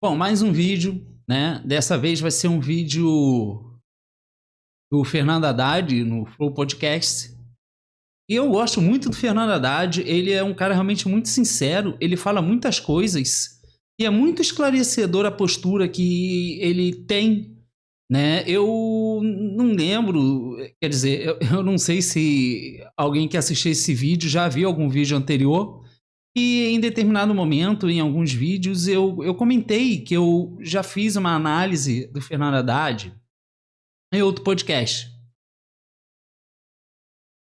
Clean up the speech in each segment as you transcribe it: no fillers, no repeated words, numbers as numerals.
Bom, mais um vídeo, né? Dessa vez vai ser um vídeo do Fernando Haddad no Flow Podcast. E eu gosto muito do Fernando Haddad, ele é um cara realmente muito sincero, ele fala muitas coisas e é muito esclarecedor a postura que ele tem, né? Eu não lembro, quer dizer, eu não sei se alguém que assistiu esse vídeo já viu algum vídeo anterior. E em determinado momento, em alguns vídeos, eu comentei que eu já fiz uma análise do Fernando Haddad em outro podcast.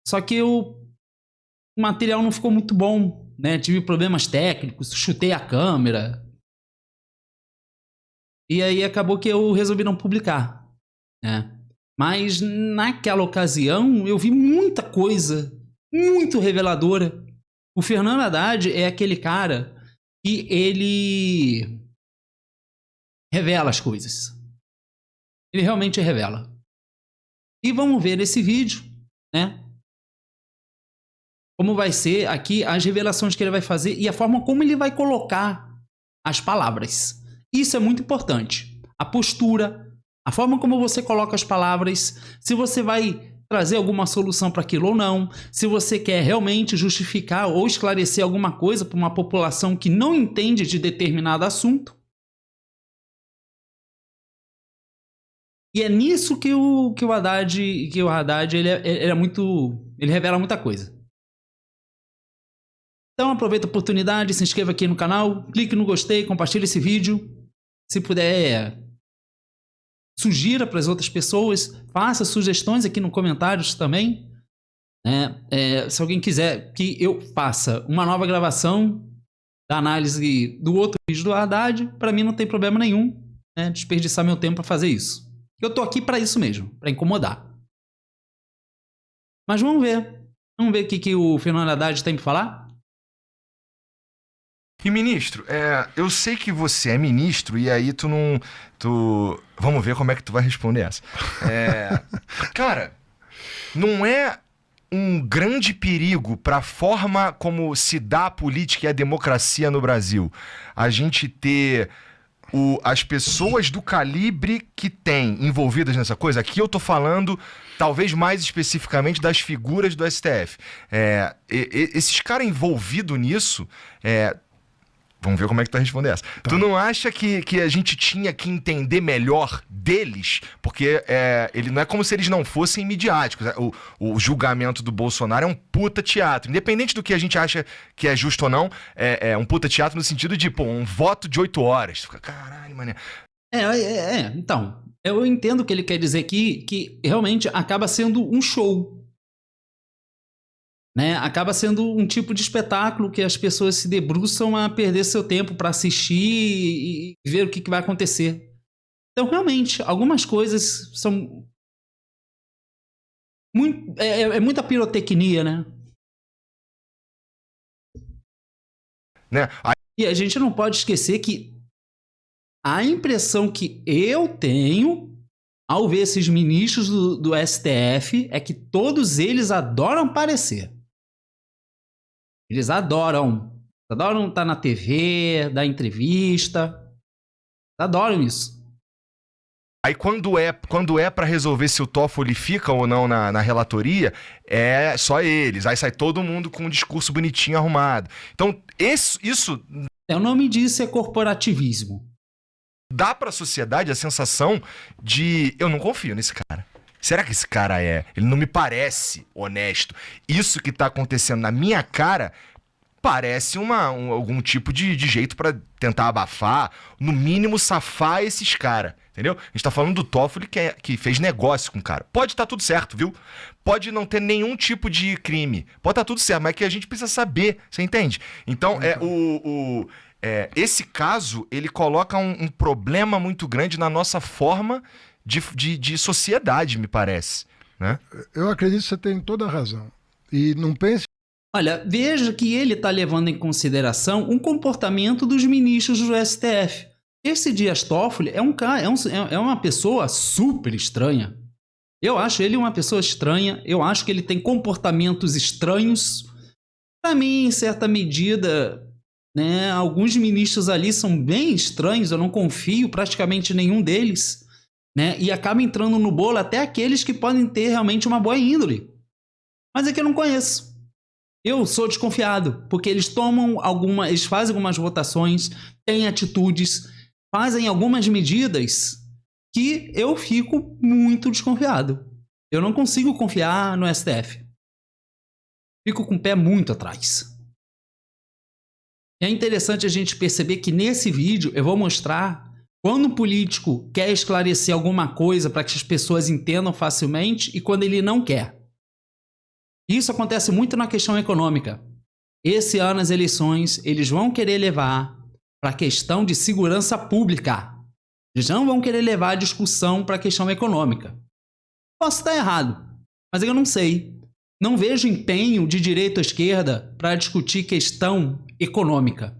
Só que o material não ficou muito bom, né? Tive problemas técnicos, chutei a câmera. E aí acabou que eu resolvi não publicar, né? Mas naquela ocasião eu vi muita coisa muito reveladora. O Fernando Haddad é aquele cara que ele revela as coisas. Ele realmente revela. E vamos ver nesse vídeo, né? Como vai ser aqui as revelações que ele vai fazer e a forma como ele vai colocar as palavras. Isso é muito importante. A postura, a forma como você coloca as palavras, se você vai trazer alguma solução para aquilo ou não, se você quer realmente justificar ou esclarecer alguma coisa para uma população que não entende de determinado assunto. E é nisso que o Haddad ele revela muita coisa. Então aproveita a oportunidade, se inscreva aqui no canal, clique no gostei, compartilhe esse vídeo. Se puder, sugira para as outras pessoas, faça sugestões aqui nos comentários também. Se alguém quiser que eu faça uma nova gravação da análise do outro vídeo do Haddad, para mim não tem problema nenhum, né, desperdiçar meu tempo para fazer isso. Eu tô aqui para isso mesmo, para incomodar. Mas vamos ver o que o Fernando Haddad tem para falar. E ministro, eu sei que você é ministro e aí tu não... Vamos ver como é que tu vai responder essa. Cara, não é um grande perigo para a forma como se dá a política e a democracia no Brasil a gente ter as pessoas do calibre que tem envolvidas nessa coisa? Aqui eu tô falando talvez mais especificamente das figuras do STF. Esses caras envolvidos nisso... Vamos ver como é que tu vai responder essa. Tá. Tu não acha que a gente tinha que entender melhor deles? Porque ele não é como se eles não fossem midiáticos. O julgamento do Bolsonaro é um puta teatro. Independente do que a gente acha que é justo ou não, é um puta teatro no sentido de, um voto de 8 horas. Tu fica, caralho, mané. Então, eu entendo o que ele quer dizer aqui, que realmente acaba sendo um show. Né? Acaba sendo um tipo de espetáculo que as pessoas se debruçam a perder seu tempo para assistir e ver o que vai acontecer. Então, realmente, algumas coisas são... muita pirotecnia, né? E a gente não pode esquecer que a impressão que eu tenho ao ver esses ministros do STF é que todos eles adoram aparecer. Eles adoram estar na TV, dar entrevista, adoram isso. Aí quando é para resolver se o Toffoli fica ou não na relatoria, é só eles. Aí sai todo mundo com um discurso bonitinho, arrumado. Então, isso... O nome disso é corporativismo. Dá para a sociedade a sensação de, eu não confio nesse cara. Será que esse cara ele não me parece honesto? Isso que tá acontecendo na minha cara parece algum tipo de jeito para tentar abafar, no mínimo safar esses caras, entendeu? A gente tá falando do Toffoli que fez negócio com o cara. Pode estar tudo certo, viu? Pode não ter nenhum tipo de crime. Pode estar tudo certo, mas é que a gente precisa saber, você entende? Então, esse caso, ele coloca um problema muito grande na nossa forma de sociedade, me parece, né? Eu acredito que você tem toda a razão. E não pense... Olha, veja que ele está levando em consideração um comportamento dos ministros do STF. Esse Dias Toffoli é uma pessoa super estranha. Eu acho ele uma pessoa estranha, eu acho que ele tem comportamentos estranhos. Para mim, em certa medida, né? Alguns ministros ali são bem estranhos, eu não confio praticamente em nenhum deles, né? E acaba entrando no bolo até aqueles que podem ter realmente uma boa índole. Mas é que eu não conheço. Eu sou desconfiado, porque eles fazem algumas votações, têm atitudes, fazem algumas medidas que eu fico muito desconfiado. Eu não consigo confiar no STF. Fico com o pé muito atrás. É interessante a gente perceber que nesse vídeo eu vou mostrar quando um político quer esclarecer alguma coisa para que as pessoas entendam facilmente e quando ele não quer. Isso acontece muito na questão econômica. Esse ano as eleições, eles vão querer levar para a questão de segurança pública. Eles não vão querer levar a discussão para a questão econômica. Posso estar errado, mas eu não sei. Não vejo empenho de direita ou esquerda para discutir questão econômica.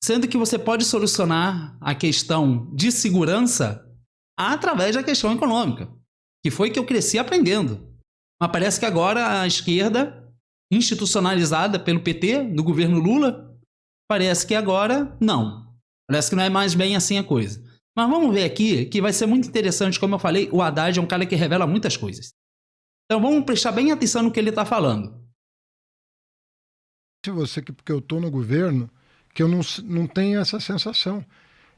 Sendo que você pode solucionar a questão de segurança através da questão econômica, que foi que eu cresci aprendendo. Mas parece que agora a esquerda, institucionalizada pelo PT, do governo Lula, parece que agora não. Parece que não é mais bem assim a coisa. Mas vamos ver aqui, que vai ser muito interessante. Como eu falei, o Haddad é um cara que revela muitas coisas. Então vamos prestar bem atenção no que ele está falando. Se você, porque eu estou no governo, que eu não tenho essa sensação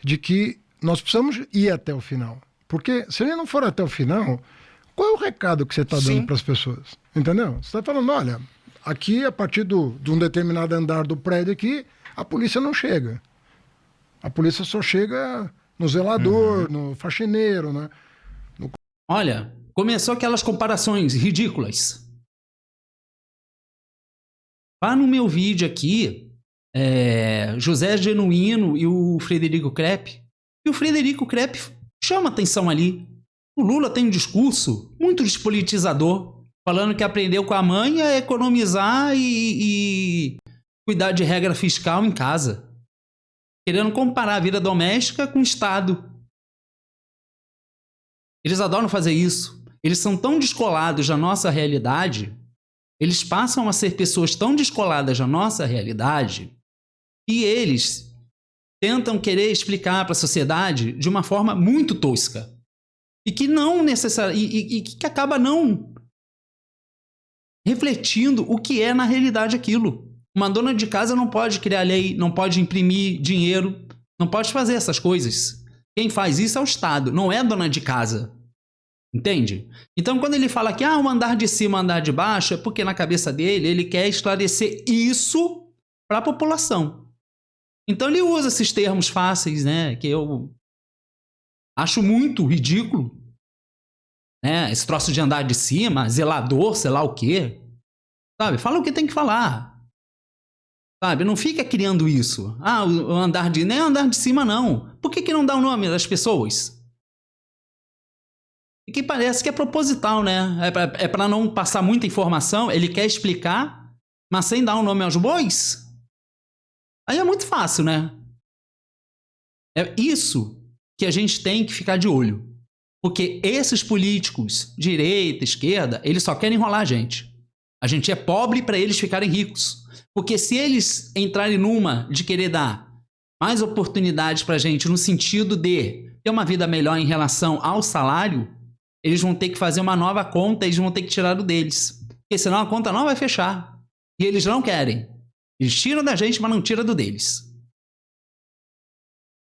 de que nós precisamos ir até o final. Porque se ele não for até o final, qual é o recado que você está dando para as pessoas? Entendeu? Você está falando, olha, aqui a partir de um determinado andar do prédio aqui, a polícia não chega. A polícia só chega no zelador, no faxineiro, né? Olha, começou aquelas comparações ridículas. Lá no meu vídeo aqui, José Genuíno e o Frederico Crepe. E o Frederico Crepe chama atenção ali. O Lula tem um discurso muito despolitizador, falando que aprendeu com a mãe a economizar e cuidar de regra fiscal em casa. Querendo comparar a vida doméstica com o Estado. Eles adoram fazer isso. Eles são tão descolados da nossa realidade, eles passam a ser pessoas tão descoladas da nossa realidade, que eles tentam querer explicar para a sociedade de uma forma muito tosca. E que não necessariamente, e que acaba não refletindo o que é na realidade aquilo. Uma dona de casa não pode criar lei, não pode imprimir dinheiro, não pode fazer essas coisas. Quem faz isso é o Estado, não é a dona de casa. Entende? Então, quando ele fala que um andar de cima, andar de baixo, é porque na cabeça dele, ele quer esclarecer isso para a população. Então, ele usa esses termos fáceis, né? Que eu acho muito ridículo. Né? Esse troço de andar de cima, zelador, sei lá o quê. Sabe? Fala o que tem que falar. Sabe? Não fica criando isso. O andar de... Nem andar de cima, não. Por que não dá o nome das pessoas? E que parece que é proposital, né? É para não passar muita informação. Ele quer explicar, mas sem dar o nome aos bois? Aí é muito fácil, né? É isso que a gente tem que ficar de olho. Porque esses políticos, direita, esquerda, eles só querem enrolar a gente. A gente é pobre para eles ficarem ricos. Porque se eles entrarem numa de querer dar mais oportunidades para a gente no sentido de ter uma vida melhor em relação ao salário, eles vão ter que fazer uma nova conta, eles vão ter que tirar o deles. Porque senão a conta não vai fechar. E eles não querem. Eles tiram da gente, mas não tiram do deles.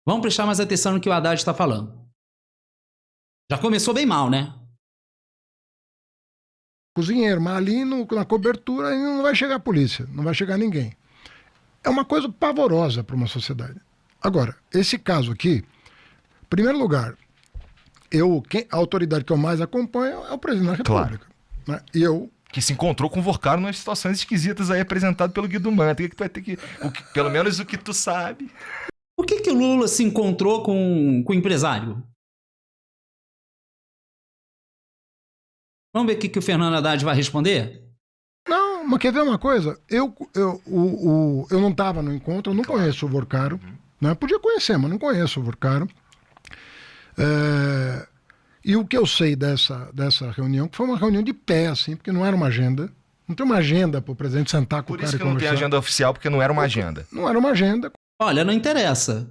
Vamos prestar mais atenção no que o Haddad está falando. Já começou bem mal, né? Cozinheiro, mas ali na cobertura aí não vai chegar a polícia, não vai chegar ninguém. É uma coisa pavorosa para uma sociedade. Agora, esse caso aqui, em primeiro lugar, a autoridade que eu mais acompanho é o presidente da República. Claro. Né? E eu... Que se encontrou com o Vorcaro nas situações esquisitas aí apresentado pelo Guido Mantega, que tu vai ter que... pelo menos o que tu sabe. Por que o Lula se encontrou com o empresário? Vamos ver o que o Fernando Haddad vai responder? Não, mas quer ver uma coisa? Eu não estava no encontro, eu não conheço o Vorcaro. Né? Podia conhecer, mas não conheço o Vorcaro. E o que eu sei dessa reunião, que foi uma reunião de pé, assim, porque não era uma agenda, Não tem uma agenda para o presidente sentar com o cara e conversar. Por isso que não tem agenda oficial, porque não era uma agenda. Não era uma agenda. Olha, não interessa.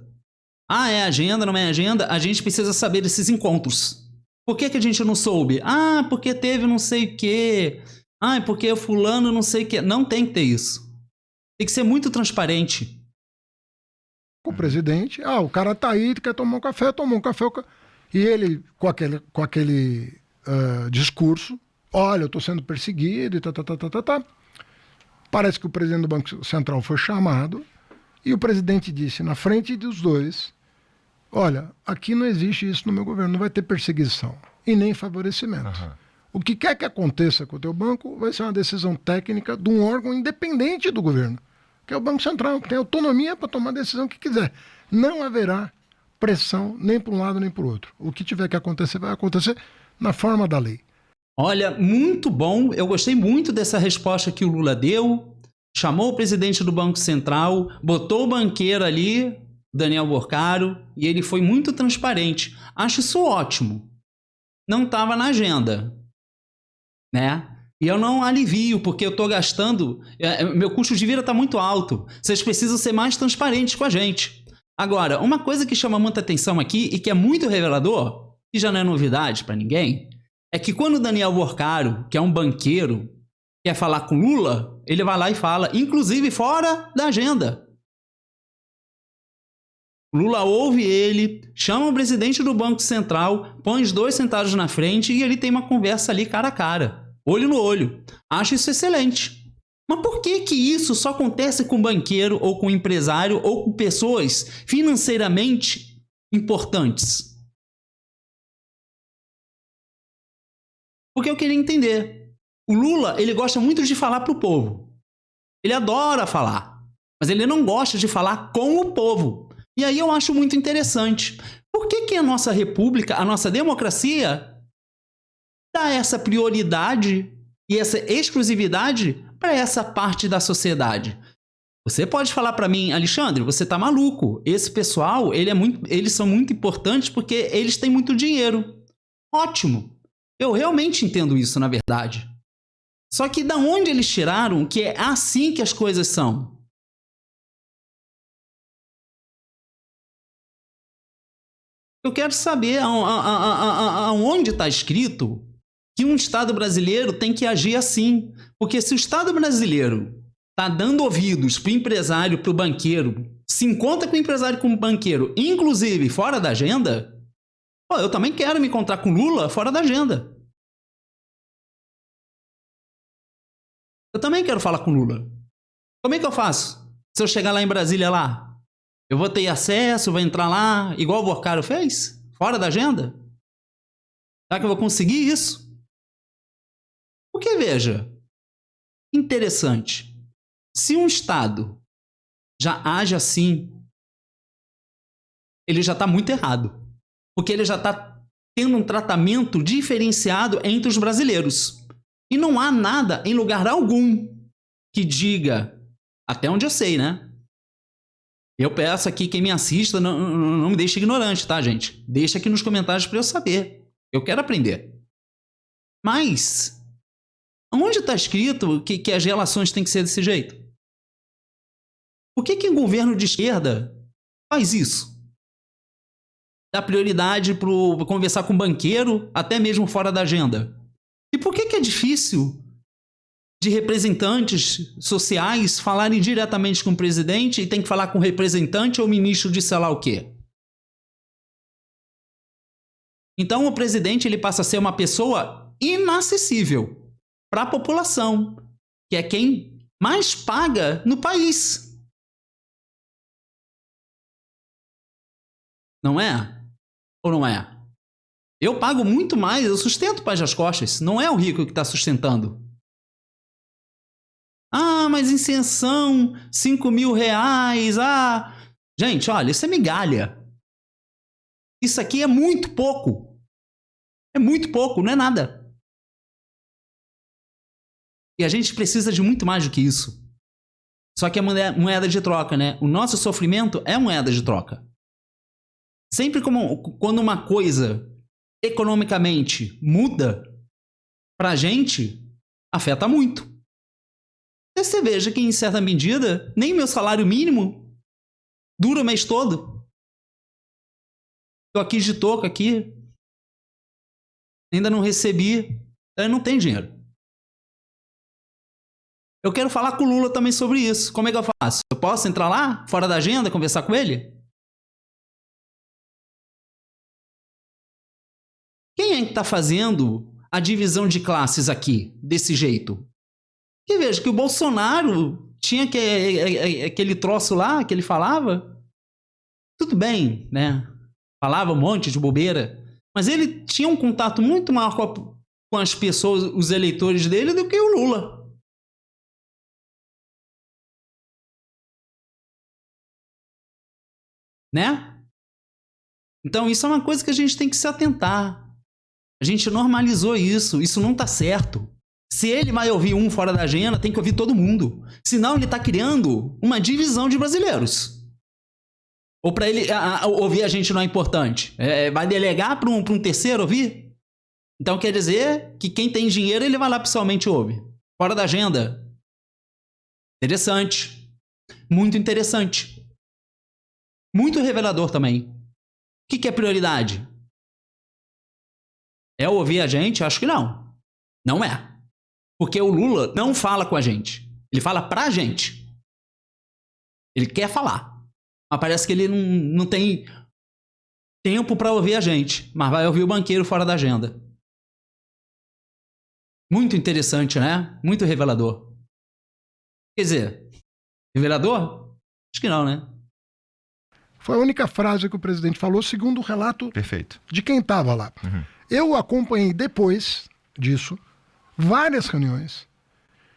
Ah, é agenda, não é agenda? A gente precisa saber desses encontros. Por que a gente não soube? Ah, porque teve não sei o quê. Ah, porque o fulano não sei o quê. Não tem que ter isso. Tem que ser muito transparente. Com o presidente, o cara tá aí, quer tomar um café, tomou um café. E ele, com aquele discurso, olha, eu tô sendo perseguido e tá. Parece que o presidente do Banco Central foi chamado e o presidente disse, na frente dos dois, olha, aqui não existe isso no meu governo, não vai ter perseguição e nem favorecimento. Uhum. O que quer que aconteça com o teu banco vai ser uma decisão técnica de um órgão independente do governo, que é o Banco Central, que tem autonomia para tomar a decisão que quiser. Não haverá pressão nem para um lado nem para o outro. O que tiver que acontecer vai acontecer na forma da lei. Olha, muito bom. Eu gostei muito dessa resposta que o Lula deu. Chamou o presidente do Banco Central, botou o banqueiro ali, Daniel Borcaro, e ele foi muito transparente. Acho isso ótimo. Não estava na agenda, né? E eu não alivio, porque eu estou gastando... meu custo de vida está muito alto. Vocês precisam ser mais transparentes com a gente. Agora, uma coisa que chama muita atenção aqui e que é muito revelador, e já não é novidade para ninguém, é que quando o Daniel Borcaro, que é um banqueiro, quer falar com Lula, ele vai lá e fala, inclusive fora da agenda. Lula ouve ele, chama o presidente do Banco Central, põe os dois sentados na frente e ele tem uma conversa ali cara a cara, olho no olho. Acho isso excelente. Mas por que isso só acontece com banqueiro ou com empresário ou com pessoas financeiramente importantes? Porque eu queria entender. O Lula, ele gosta muito de falar para o povo. Ele adora falar. Mas ele não gosta de falar com o povo. E aí eu acho muito interessante. Por que a nossa república, a nossa democracia, dá essa prioridade e essa exclusividade para essa parte da sociedade? Você pode falar para mim, Alexandre, você tá maluco. Esse pessoal, eles são muito importantes porque eles têm muito dinheiro. Ótimo. Eu realmente entendo isso, na verdade. Só que da onde eles tiraram que é assim que as coisas são? Eu quero saber aonde está escrito que um Estado brasileiro tem que agir assim. Porque se o Estado brasileiro está dando ouvidos para o empresário, para o banqueiro, se encontra com o empresário como banqueiro, inclusive fora da agenda, eu também quero me encontrar com Lula fora da agenda. Eu também quero falar com Lula. Como é que eu faço? Se eu chegar lá em Brasília lá, eu vou ter acesso, vou entrar lá, igual o Borcaro fez? Fora da agenda? Será que eu vou conseguir isso? Porque, veja, interessante. Se um Estado já age assim, ele já está muito errado. Porque ele já está tendo um tratamento diferenciado entre os brasileiros. E não há nada em lugar algum que diga, até onde eu sei, né? Eu peço aqui, quem me assista, não me deixe ignorante, tá, gente? Deixa aqui nos comentários para eu saber. Eu quero aprender. Mas, onde está escrito que as relações têm que ser desse jeito? Por que um governo de esquerda faz isso? Dá prioridade para conversar com banqueiro, até mesmo fora da agenda. E por que é difícil de representantes sociais falarem diretamente com o presidente e tem que falar com o representante ou ministro de sei lá o quê? Então o presidente ele passa a ser uma pessoa inacessível para a população, que é quem mais paga no país. Não é? Ou não é? Eu pago muito mais, eu sustento o Paz das Costas. Não é o rico que está sustentando. Ah, mas isenção, 5 mil reais. Gente, olha, isso é migalha. Isso aqui é muito pouco. É muito pouco, não é nada. E a gente precisa de muito mais do que isso. Só que é moeda de troca, né? O nosso sofrimento é moeda de troca. Sempre quando uma coisa economicamente muda, pra gente, afeta muito. Mas você veja que, em certa medida, nem meu salário mínimo dura o mês todo. Tô aqui de touca aqui. Ainda não recebi. Aí não tem dinheiro. Eu quero falar com o Lula também sobre isso. Como é que eu faço? Eu posso entrar lá, fora da agenda, conversar com ele? Quem é que está fazendo a divisão de classes aqui, desse jeito? Que veja que o Bolsonaro tinha aquele troço lá que ele falava. Tudo bem, né? Falava um monte de bobeira. Mas ele tinha um contato muito maior com as pessoas, os eleitores dele, do que o Lula. Né? Então isso é uma coisa que a gente tem que se atentar. A gente normalizou isso. Isso não está certo. Se ele vai ouvir um fora da agenda, tem que ouvir todo mundo. Senão ele está criando uma divisão de brasileiros. Ou para ele ouvir a gente não é importante. Vai delegar para um terceiro ouvir? Então quer dizer que quem tem dinheiro, ele vai lá pessoalmente e ouve. Fora da agenda. Interessante. Muito interessante. Muito revelador também. O que é prioridade? É ouvir a gente? Acho que não. Não é. Porque o Lula não fala com a gente. Ele fala pra gente. Ele quer falar. Mas parece que ele não tem tempo para ouvir a gente. Mas vai ouvir o banqueiro fora da agenda. Muito interessante, né? Muito revelador. Quer dizer, revelador? Acho que não, né? Foi a única frase que o presidente falou, segundo o relato Perfeito. de quem estava lá. Uhum. Eu acompanhei depois disso várias reuniões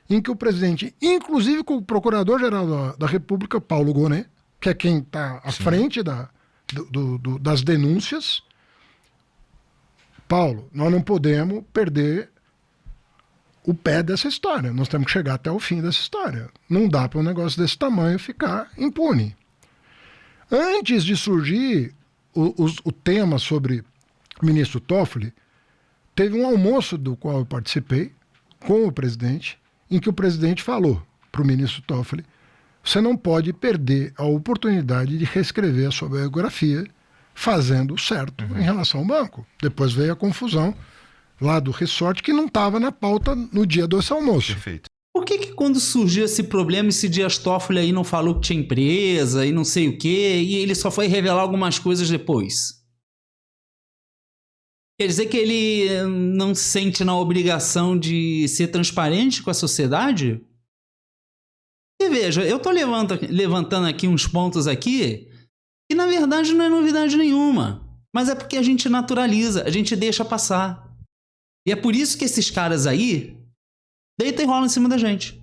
em que o presidente, inclusive com o Procurador-Geral da República, Paulo Gonet, que é quem está à frente das denúncias, Paulo, nós não podemos perder o pé dessa história. Nós temos que chegar até o fim dessa história. Não dá para um negócio desse tamanho ficar impune. Antes de surgir o tema sobre o ministro Toffoli, teve um almoço do qual eu participei com o presidente, em que o presidente falou para o ministro Toffoli: você não pode perder a oportunidade de reescrever a sua biografia fazendo o certo em relação ao banco. Depois veio a confusão lá do resort, que não estava na pauta no dia desse almoço. Perfeito. Por que quando surgiu esse problema, esse Dias Toffoli aí não falou que tinha empresa e não sei o quê, e ele só foi revelar algumas coisas depois? Quer dizer que ele não se sente na obrigação de ser transparente com a sociedade? E veja, eu estou levantando aqui uns pontos aqui que na verdade não é novidade nenhuma, mas é porque a gente naturaliza, a gente deixa passar. E é por isso que esses caras aí deitam e rolam em cima da gente.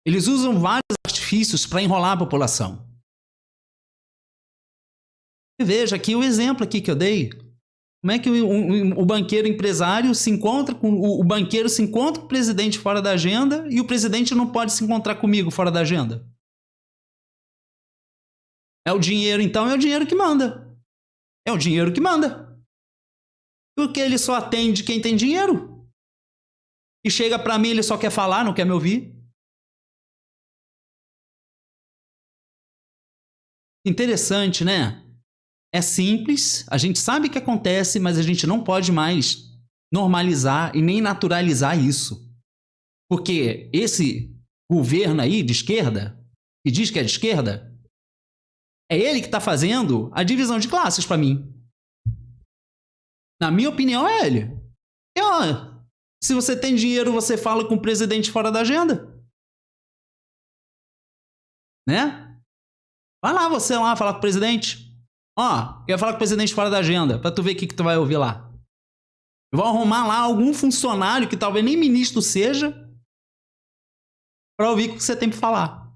Eles usam vários artifícios para enrolar a população. E veja aqui o exemplo aqui que eu dei. Como é que o banqueiro empresário se encontra com o banqueiro se encontra com o presidente fora da agenda e o presidente não pode se encontrar comigo fora da agenda? É o dinheiro, então, é o dinheiro que manda. É o dinheiro que manda. Porque ele só atende quem tem dinheiro. E chega para mim, ele só quer falar, não quer me ouvir. Interessante, né? É simples, a gente sabe o que acontece, mas a gente não pode mais normalizar e nem naturalizar isso. Porque esse governo aí de esquerda, que diz que é de esquerda, é ele que está fazendo a divisão de classes para mim. Na minha opinião, é ele. E, ó, se você tem dinheiro, você fala com o presidente fora da agenda. Né? Vai lá você lá falar com o presidente. Ó, quer falar com o presidente fora da agenda, pra tu ver o que tu vai ouvir lá. Eu vou arrumar lá algum funcionário que talvez nem ministro seja pra ouvir o que você tem pra falar.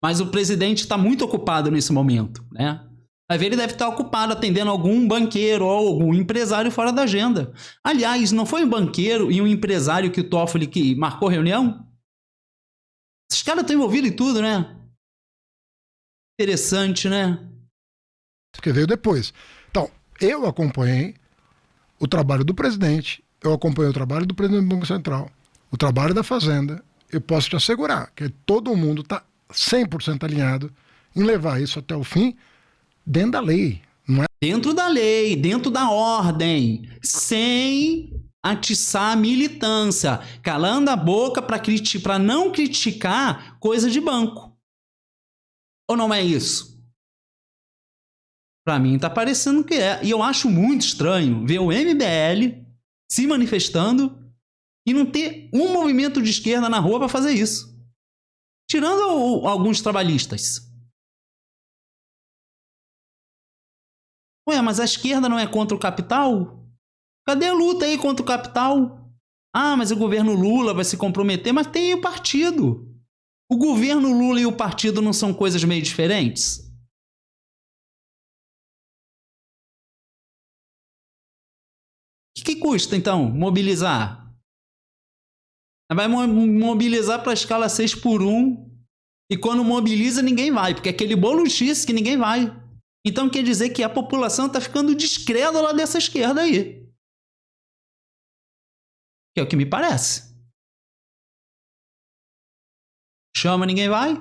Mas o presidente está muito ocupado nesse momento, né? Vai ver, ele deve estar ocupado atendendo algum banqueiro ou algum empresário fora da agenda. Aliás, não foi um banqueiro e um empresário que o Toffoli que marcou reunião? Esses caras estão envolvidos em tudo, né? Interessante, né? Que veio depois. Então, eu acompanhei o trabalho do presidente, eu acompanhei o trabalho do presidente do Banco Central, o trabalho da Fazenda, eu posso te assegurar que todo mundo está 100% alinhado em levar isso até o fim dentro da lei. Não é? Dentro da lei, dentro da ordem, sem atiçar a militância, calando a boca para não criticar coisa de banco. Ou não é isso? Para mim tá parecendo que é. E eu acho muito estranho ver o MBL se manifestando e não ter um movimento de esquerda na rua para fazer isso. Tirando alguns trabalhistas. Ué, mas a esquerda não é contra o capital? Cadê a luta aí contra o capital? Ah, mas o governo Lula vai se comprometer, mas tem o partido. O governo Lula e o partido não são coisas meio diferentes? O que custa, então, mobilizar? Vai mobilizar para a escala 6x1 e quando mobiliza ninguém vai, porque é aquele bolo X que ninguém vai. Então quer dizer que a população está ficando descrédula dessa esquerda aí. Que é o que me parece. Chama, ninguém vai.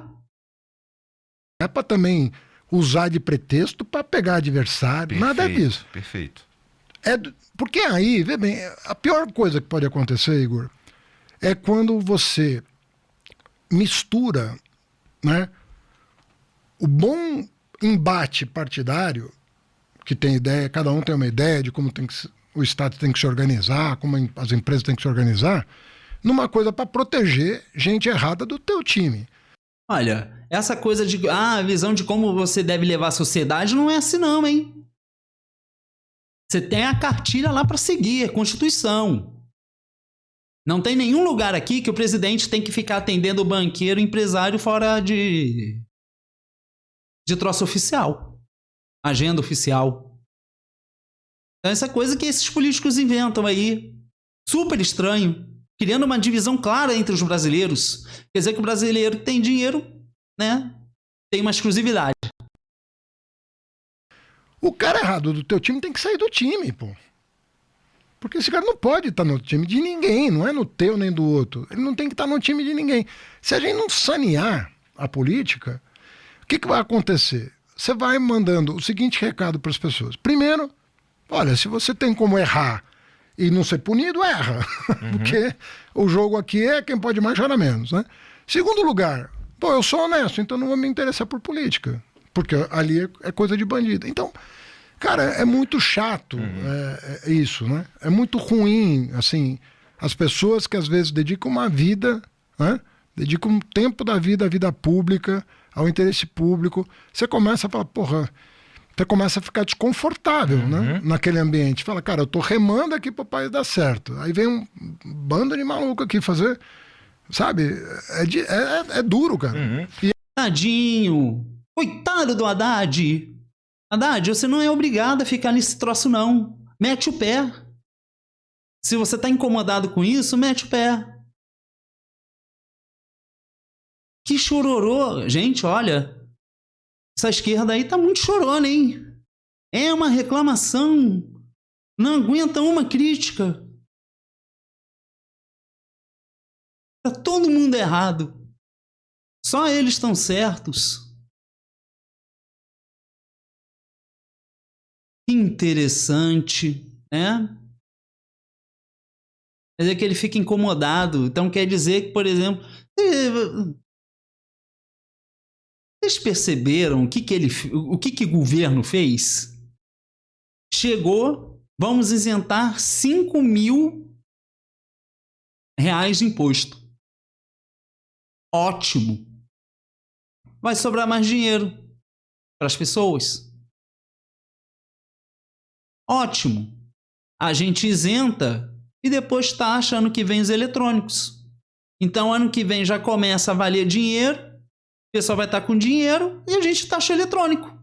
É para também usar de pretexto para pegar adversário, Perfeito, nada disso. Perfeito. Porque aí, vê bem, a pior coisa que pode acontecer, Igor, é quando você mistura, né, o bom embate partidário, que tem ideia, cada um tem uma ideia de como o Estado tem que se organizar, como as empresas têm que se organizar, numa coisa para proteger gente errada do teu time. Olha, essa coisa de a visão de como você deve levar a sociedade não é assim não, hein? Você tem a cartilha lá para seguir, a Constituição. Não tem nenhum lugar aqui que o presidente tem que ficar atendendo o banqueiro, empresário fora de troço oficial. Agenda oficial. Então essa coisa que esses políticos inventam aí. Super estranho. Criando uma divisão clara entre os brasileiros. Quer dizer que o brasileiro que tem dinheiro, né, tem uma exclusividade. O cara errado do teu time tem que sair do time, pô. Porque esse cara não pode estar no time de ninguém, não é no teu nem do outro. Ele não tem que estar no time de ninguém. Se a gente não sanear a política, o que vai acontecer? Você vai mandando o seguinte recado para as pessoas. Primeiro, olha, se você tem como errar e não ser punido, erra. Porque o jogo aqui é quem pode mais chora menos, né? Segundo lugar, pô, eu sou honesto, então não vou me interessar por política. Porque ali é coisa de bandido. Então, cara, é muito chato isso, né? É muito ruim, assim, as pessoas que às vezes dedicam uma vida, né? Dedicam um tempo da vida à vida pública, ao interesse público. Você começa a falar, porra, você começa a ficar desconfortável, né? Naquele ambiente. Fala, cara, eu tô remando aqui pro país dar certo. Aí vem um bando de maluco aqui fazer, sabe? É duro, cara. Tadinho. Coitado do Haddad. Haddad, você não é obrigado a ficar nesse troço, não. Mete o pé. Se você tá incomodado com isso, mete o pé. Que chororô. Gente, olha. Essa esquerda aí tá muito chorona, hein? É uma reclamação. Não aguenta uma crítica. Tá todo mundo errado. Só eles estão certos. Interessante, né? Quer dizer que ele fica incomodado. Então quer dizer que, por exemplo, vocês perceberam o que o governo fez? Chegou, vamos isentar R$5.000 de imposto. Ótimo. Vai sobrar mais dinheiro para as pessoas. Ótimo. A gente isenta e depois taxa ano que vem os eletrônicos. Então, ano que vem já começa a valer dinheiro, o pessoal vai estar com dinheiro e a gente taxa eletrônico.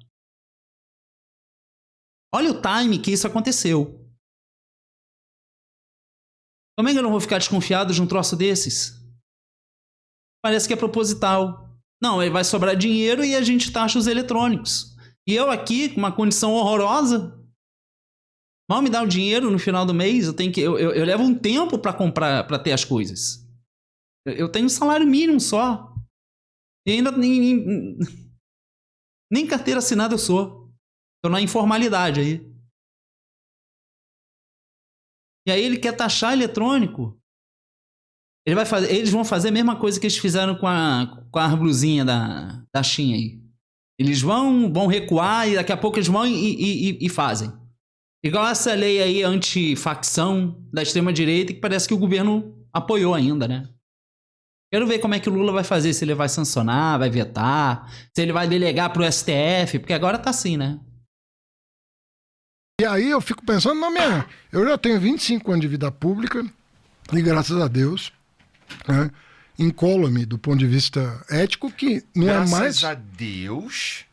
Olha o time que isso aconteceu. Como é que eu não vou ficar desconfiado de um troço desses? Parece que é proposital. Não, vai sobrar dinheiro e a gente taxa os eletrônicos. E eu aqui, com uma condição horrorosa, mal me dá o dinheiro no final do mês, eu levo um tempo para comprar, para ter as coisas. Eu tenho um salário mínimo só. E ainda nem carteira assinada eu sou. Tô na informalidade aí. E aí ele quer taxar eletrônico. Eles vão fazer a mesma coisa que eles fizeram com a blusinha da taxinha aí. Eles vão recuar e daqui a pouco eles vão e fazem. Igual essa lei aí anti-facção da extrema-direita que parece que o governo apoiou ainda, né? Quero ver como é que o Lula vai fazer, se ele vai sancionar, vai vetar, se ele vai delegar pro STF, porque agora tá assim, né? E aí eu fico pensando, eu já tenho 25 anos de vida pública e graças a Deus, né, incólume do ponto de vista ético, que não é mais... Graças a Deus,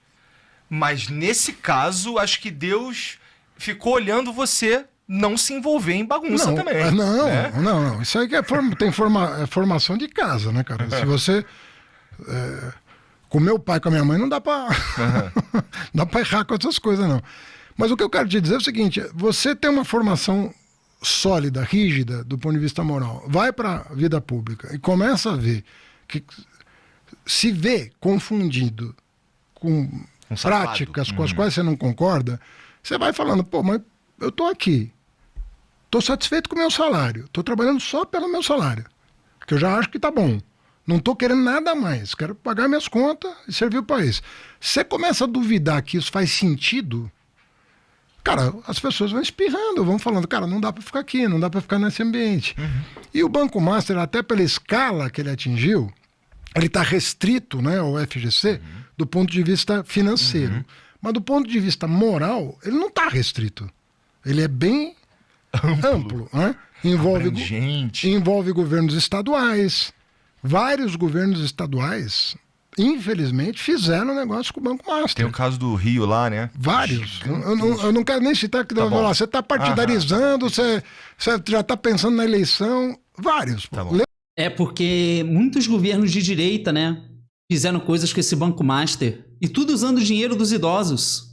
mas nesse caso, acho que Deus ficou olhando você não se envolver em bagunça também. Não. Isso aí que tem formação de casa, né, cara? Se você... com meu pai, com a minha mãe, não dá pra... dá pra errar com essas coisas, não. Mas o que eu quero te dizer é o seguinte, você tem uma formação sólida, rígida, do ponto de vista moral, vai para a vida pública e começa a ver que se vê confundido com práticas com as quais você não concorda, você vai falando, pô, mas eu tô aqui, tô satisfeito com o meu salário, tô trabalhando só pelo meu salário, que eu já acho que tá bom. Não tô querendo nada mais, quero pagar minhas contas e servir o país. Você começa a duvidar que isso faz sentido, cara, as pessoas vão espirrando, vão falando, cara, não dá para ficar aqui, não dá para ficar nesse ambiente. E o Banco Master, até pela escala que ele atingiu, ele está restrito, né, ao FGC, do ponto de vista financeiro. Mas do ponto de vista moral, ele não está restrito. Ele é bem amplo, né? Envolve governos estaduais. Vários governos estaduais, infelizmente, fizeram negócio com o Banco Master. Tem o caso do Rio lá, né? Vários. Eu não quero nem citar que você está partidarizando, você já está pensando na eleição. Vários. É porque muitos governos de direita, né, fizeram coisas com esse Banco Master. E tudo usando o dinheiro dos idosos.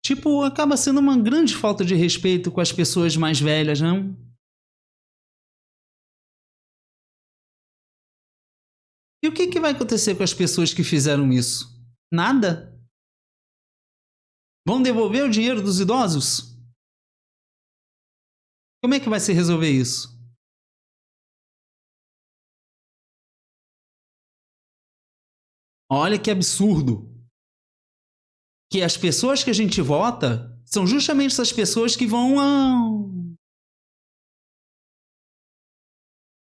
Tipo, acaba sendo uma grande falta de respeito com as pessoas mais velhas, não? E o que vai acontecer com as pessoas que fizeram isso? Nada? Vão devolver o dinheiro dos idosos? Como é que vai se resolver isso? Olha que absurdo. Que as pessoas que a gente vota são justamente essas pessoas que vão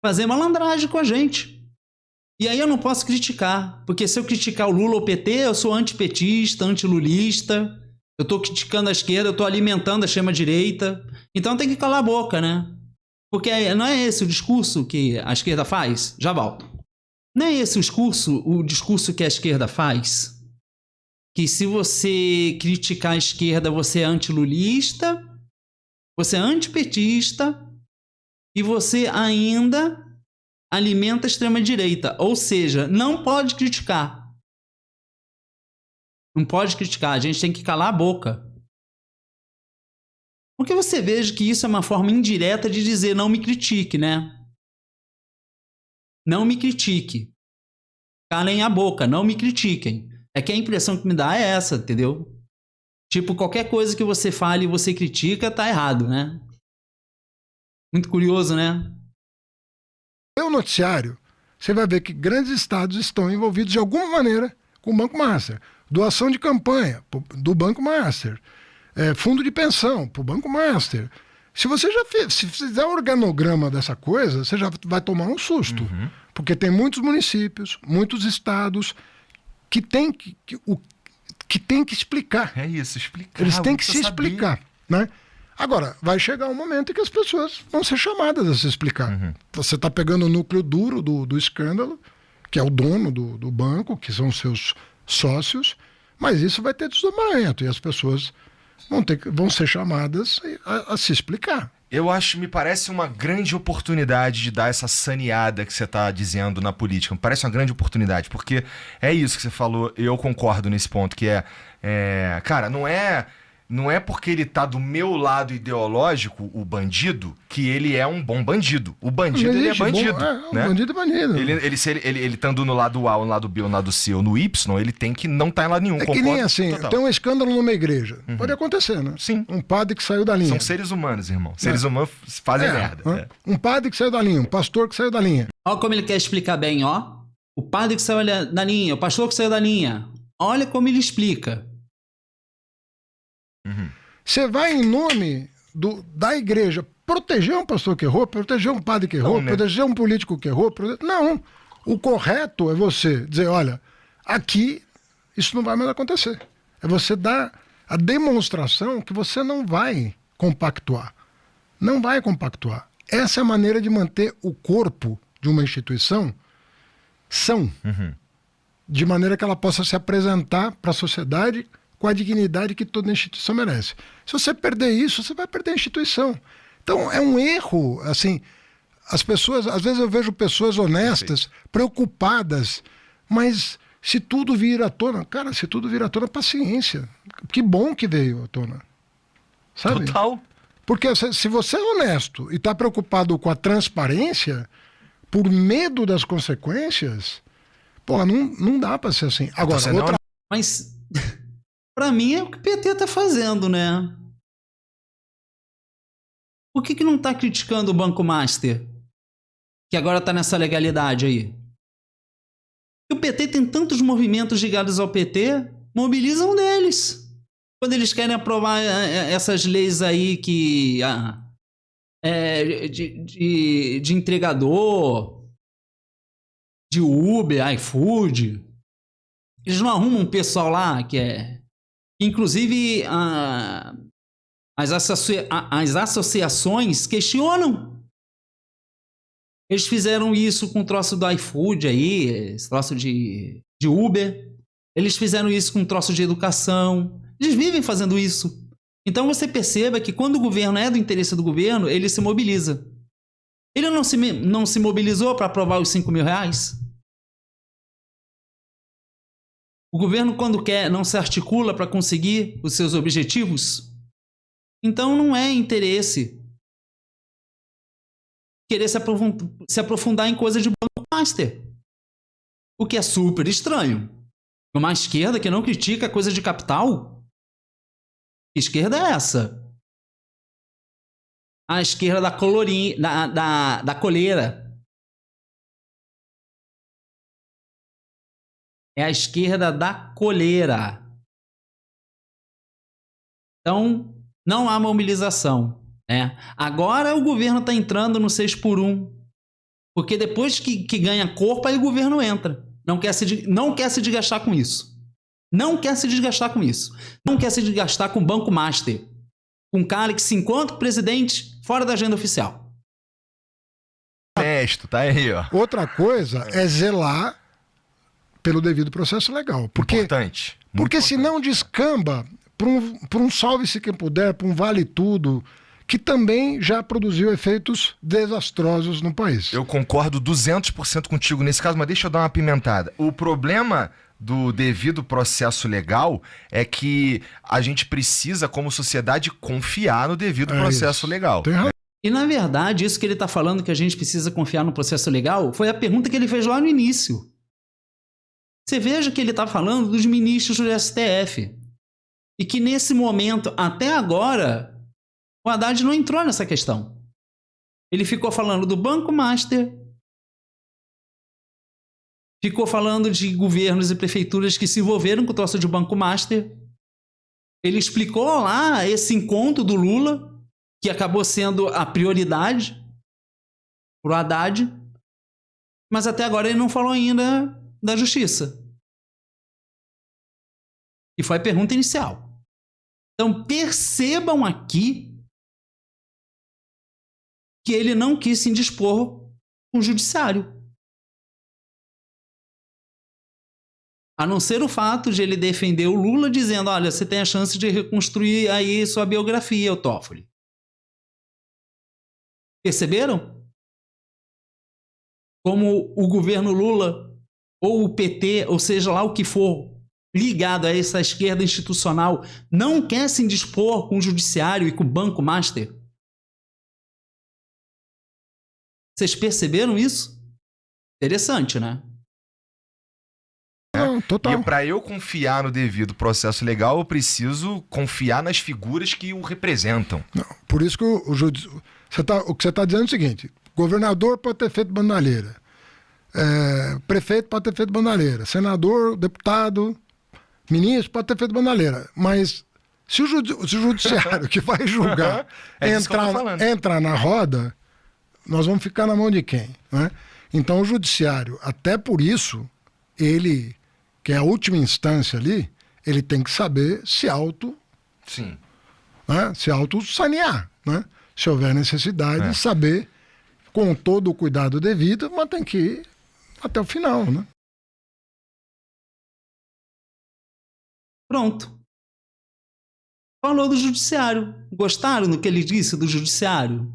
fazer malandragem com a gente. E aí eu não posso criticar, porque se eu criticar o Lula ou o PT, eu sou antipetista, antilulista, eu tô criticando a esquerda, eu tô alimentando a extrema-direita, então tem que calar a boca, né? Porque não é esse o discurso que a esquerda faz? Já volto. Não é esse o discurso que a esquerda faz? Que se você criticar a esquerda, você é antilulista, você é antipetista e você ainda alimenta a extrema-direita. Ou seja, não pode criticar. Não pode criticar, a gente tem que calar a boca. Porque você veja que isso é uma forma indireta de dizer não me critique, né? Não me critique. Calem a boca, não me critiquem. É que a impressão que me dá é essa, entendeu? Tipo, qualquer coisa que você fale e você critica, tá errado, né? Muito curioso, né? No noticiário, você vai ver que grandes estados estão envolvidos de alguma maneira com o Banco Master. Doação de campanha do Banco Master. Fundo de pensão para o Banco Master. Se você se fizer um organograma dessa coisa, você já vai tomar um susto. Porque tem muitos municípios, muitos estados que tem que explicar. É isso, explicar. Eles têm que se explicar, né? Agora, vai chegar um momento em que as pessoas vão ser chamadas a se explicar. Você está pegando o núcleo duro do escândalo, que é o dono do banco, que são seus sócios, mas isso vai ter desdobramento e as pessoas vão ser chamadas a se explicar. Me parece uma grande oportunidade de dar essa saneada que você está dizendo na política. Me parece uma grande oportunidade, porque é isso que você falou, eu concordo nesse ponto, que cara, não é não é porque ele tá do meu lado ideológico, o bandido, que ele é um bom bandido. O bandido, ele é bandido. Né? O bandido é bandido. Se ele estando no lado A, ou no lado B, ou no lado C, ou no Y, ele tem que não estar em lado nenhum. É que nem assim, total. Tem um escândalo numa igreja. Pode acontecer, né? Sim. Um padre que saiu da linha. São seres humanos, irmão. Seres humanos fazem merda. Um padre que saiu da linha, um pastor que saiu da linha. Olha como ele quer explicar bem, ó. O padre que saiu da linha, o pastor que saiu da linha. Olha como ele explica. Você vai em nome da igreja proteger um pastor que errou, proteger um padre que errou, proteger um político que errou. Não. O correto é você dizer, olha, aqui isso não vai mais acontecer. É você dar a demonstração que você não vai compactuar. Não vai compactuar. Essa é a maneira de manter o corpo de uma instituição são. De maneira que ela possa se apresentar para a sociedade com a dignidade que toda instituição merece. Se você perder isso, você vai perder a instituição. Então, é um erro, assim, as pessoas, às vezes eu vejo pessoas honestas, preocupadas, mas se tudo vir à tona, cara, se tudo vir à tona, paciência. Que bom que veio à tona. Sabe? Total. Porque se você é honesto e está preocupado com a transparência, por medo das consequências, pô, não dá para ser assim. Agora, outra... Mas... Pra mim é o que o PT tá fazendo, né? Por que não tá criticando o Banco Master? Que agora tá nessa legalidade aí. E o PT tem tantos movimentos ligados ao PT, mobilizam deles. Quando eles querem aprovar essas leis aí que... de entregador, de Uber, iFood. Eles não arrumam um pessoal lá que é... Inclusive, as associações questionam. Eles fizeram isso com o troço do iFood aí, esse troço de Uber. Eles fizeram isso com o troço de educação. Eles vivem fazendo isso. Então você perceba que quando o governo é do interesse do governo, ele se mobiliza. Ele não se mobilizou para aprovar os 5 mil reais? O governo, quando quer, não se articula para conseguir os seus objetivos? Então não é interesse querer se aprofundar em coisa de Banco Master. O que é super estranho. Uma esquerda que não critica coisa de capital? Que esquerda é essa? A esquerda da coleira. É a esquerda da coleira. Então, não há mobilização. Né? Agora o governo está entrando no 6x1. Porque depois que ganha corpo, aí o governo entra. Não quer se desgastar com isso. Não quer se desgastar com isso. Não quer se desgastar com o Banco Master. Com um cara que se encontra com o presidente fora da agenda oficial. Honesto, tá aí, ó. Outra coisa é zelar pelo devido processo legal. Porque, importante. Porque senão descamba para um salve-se quem puder, para um vale tudo, que também já produziu efeitos desastrosos no país. Eu concordo 200% contigo nesse caso, mas deixa eu dar uma apimentada. O problema do devido processo legal é que a gente precisa, como sociedade, confiar no devido processo legal. Tem razão. E, na verdade, isso que ele está falando que a gente precisa confiar no processo legal foi a pergunta que ele fez lá no início. Você veja que ele está falando dos ministros do STF. E que nesse momento, até agora, o Haddad não entrou nessa questão. Ele ficou falando do Banco Master, ficou falando de governos e prefeituras que se envolveram com o troço de Banco Master. Ele explicou lá esse encontro do Lula, que acabou sendo a prioridade para o Haddad, mas até agora ele não falou ainda da justiça. E foi a pergunta inicial. Então percebam aqui que ele não quis se indispor com o judiciário. A não ser o fato de ele defender o Lula dizendo, olha, você tem a chance de reconstruir aí sua biografia, o Toffoli. Perceberam? Como o governo Lula, ou o PT, ou seja lá o que for, ligado a essa esquerda institucional não quer se indispor com o judiciário e com o Banco Master? Vocês perceberam isso? Interessante, né? Não, total. E para eu confiar no devido processo legal, eu preciso confiar nas figuras que o representam. Não, por isso que o que você está dizendo é o seguinte: governador pode ter feito bandalheira, prefeito pode ter feito bandalheira, senador, deputado, ministro pode ter feito bandalheira, mas se o judiciário que vai julgar entrar na roda, nós vamos ficar na mão de quem? Né? Então o judiciário, até por isso, ele, que é a última instância ali, ele tem que saber se Sim. né, se sanear, né? Se houver necessidade, saber, com todo o cuidado devido, mas tem que ir até o final, né? Pronto. Falou do judiciário. Gostaram do que ele disse do judiciário?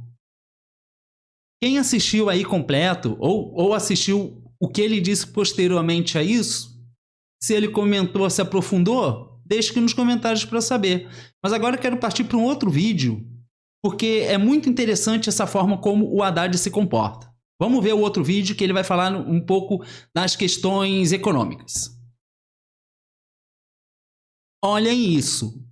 Quem assistiu aí completo, ou assistiu o que ele disse posteriormente a isso, se ele comentou, se aprofundou, deixe aqui nos comentários para saber. Mas agora eu quero partir para um outro vídeo, porque é muito interessante essa forma como o Haddad se comporta. Vamos ver o outro vídeo que ele vai falar um pouco das questões econômicas. Olhem isso.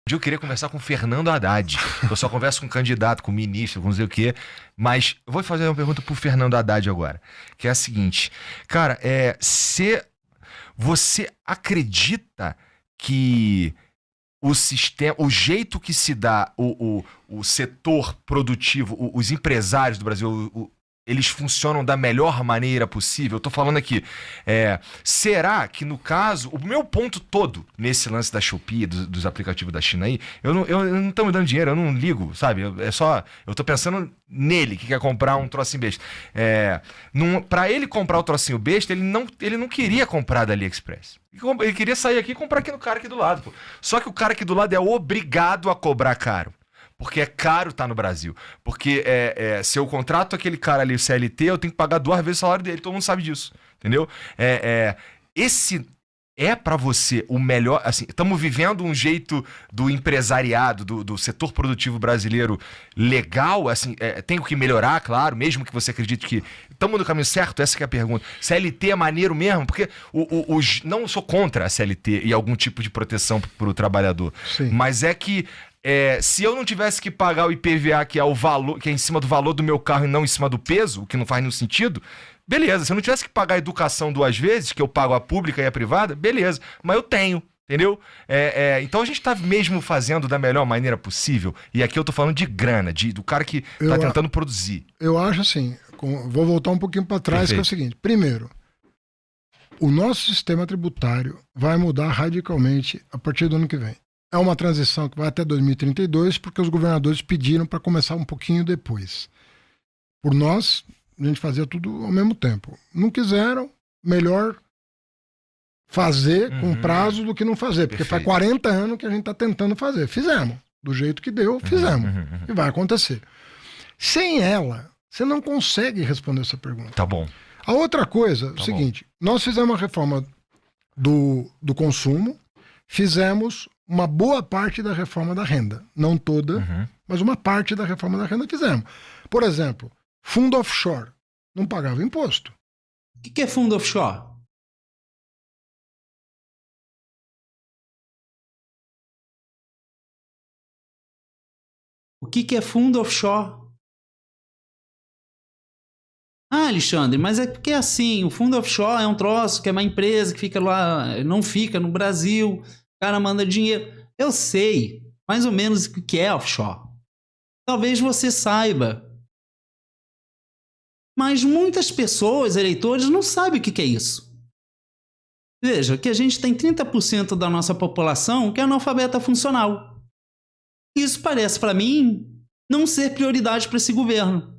Eu queria conversar com o Fernando Haddad. Eu só converso com candidato, com ministro, com não sei o quê. Mas eu vou fazer uma pergunta pro Fernando Haddad agora. Que é a seguinte. Cara, se você acredita que o jeito que se dá o setor produtivo, os empresários do Brasil, eles funcionam da melhor maneira possível? Eu tô falando aqui, será que no caso, o meu ponto todo nesse lance da Shopee, dos aplicativos da China aí, eu não tô me dando dinheiro, eu não ligo, sabe? Eu tô pensando nele, que quer comprar um trocinho besta. Pra ele comprar o trocinho besta, ele não queria comprar da AliExpress. Ele queria sair aqui e comprar aqui no cara aqui do lado, pô. Só que o cara aqui do lado é obrigado a cobrar caro. Porque é caro estar no Brasil. Porque se eu contrato aquele cara ali, o CLT, eu tenho que pagar 2 vezes o salário dele. Todo mundo sabe disso. Entendeu? Esse é pra você o melhor... Assim, estamos vivendo um jeito do empresariado, do setor produtivo brasileiro legal. Assim, tem o que melhorar, claro, mesmo que você acredite que estamos no caminho certo. Essa que é a pergunta. CLT é maneiro mesmo? Porque não sou contra a CLT e algum tipo de proteção pro trabalhador. Sim. Mas é que se eu não tivesse que pagar o IPVA, que é o valor, que é em cima do valor do meu carro e não em cima do peso, o que não faz nenhum sentido, beleza. Se eu não tivesse que pagar a educação 2 vezes, que eu pago a pública e a privada, beleza. Mas eu tenho, entendeu? Então a gente tá mesmo fazendo da melhor maneira possível. E aqui eu tô falando de grana, do cara que tá tentando produzir. Eu acho assim, vou voltar um pouquinho para trás, que é o seguinte. Primeiro, o nosso sistema tributário vai mudar radicalmente a partir do ano que vem. É uma transição que vai até 2032, porque os governadores pediram para começar um pouquinho depois. Por nós, a gente fazia tudo ao mesmo tempo. Não quiseram, melhor fazer com prazo do que não fazer, porque faz 40 anos que a gente está tentando fazer. Fizemos. Do jeito que deu, fizemos. E vai acontecer. Sem ela, você não consegue responder essa pergunta. Tá bom. A outra coisa, é o seguinte, nós fizemos uma reforma do consumo, fizemos uma boa parte da reforma da renda. Não toda, mas uma parte da reforma da renda fizemos. Por exemplo, fundo offshore. Não pagava imposto. O que é fundo offshore? O que é fundo offshore? Ah, Alexandre, mas é porque assim, o fundo offshore é um troço que é uma empresa que fica lá, não fica no Brasil, o cara manda dinheiro. Eu sei mais ou menos o que é offshore. Talvez você saiba. Mas muitas pessoas, eleitores, não sabem o que é isso. Veja que a gente tem 30% da nossa população que é analfabeta funcional. Isso parece para mim não ser prioridade para esse governo.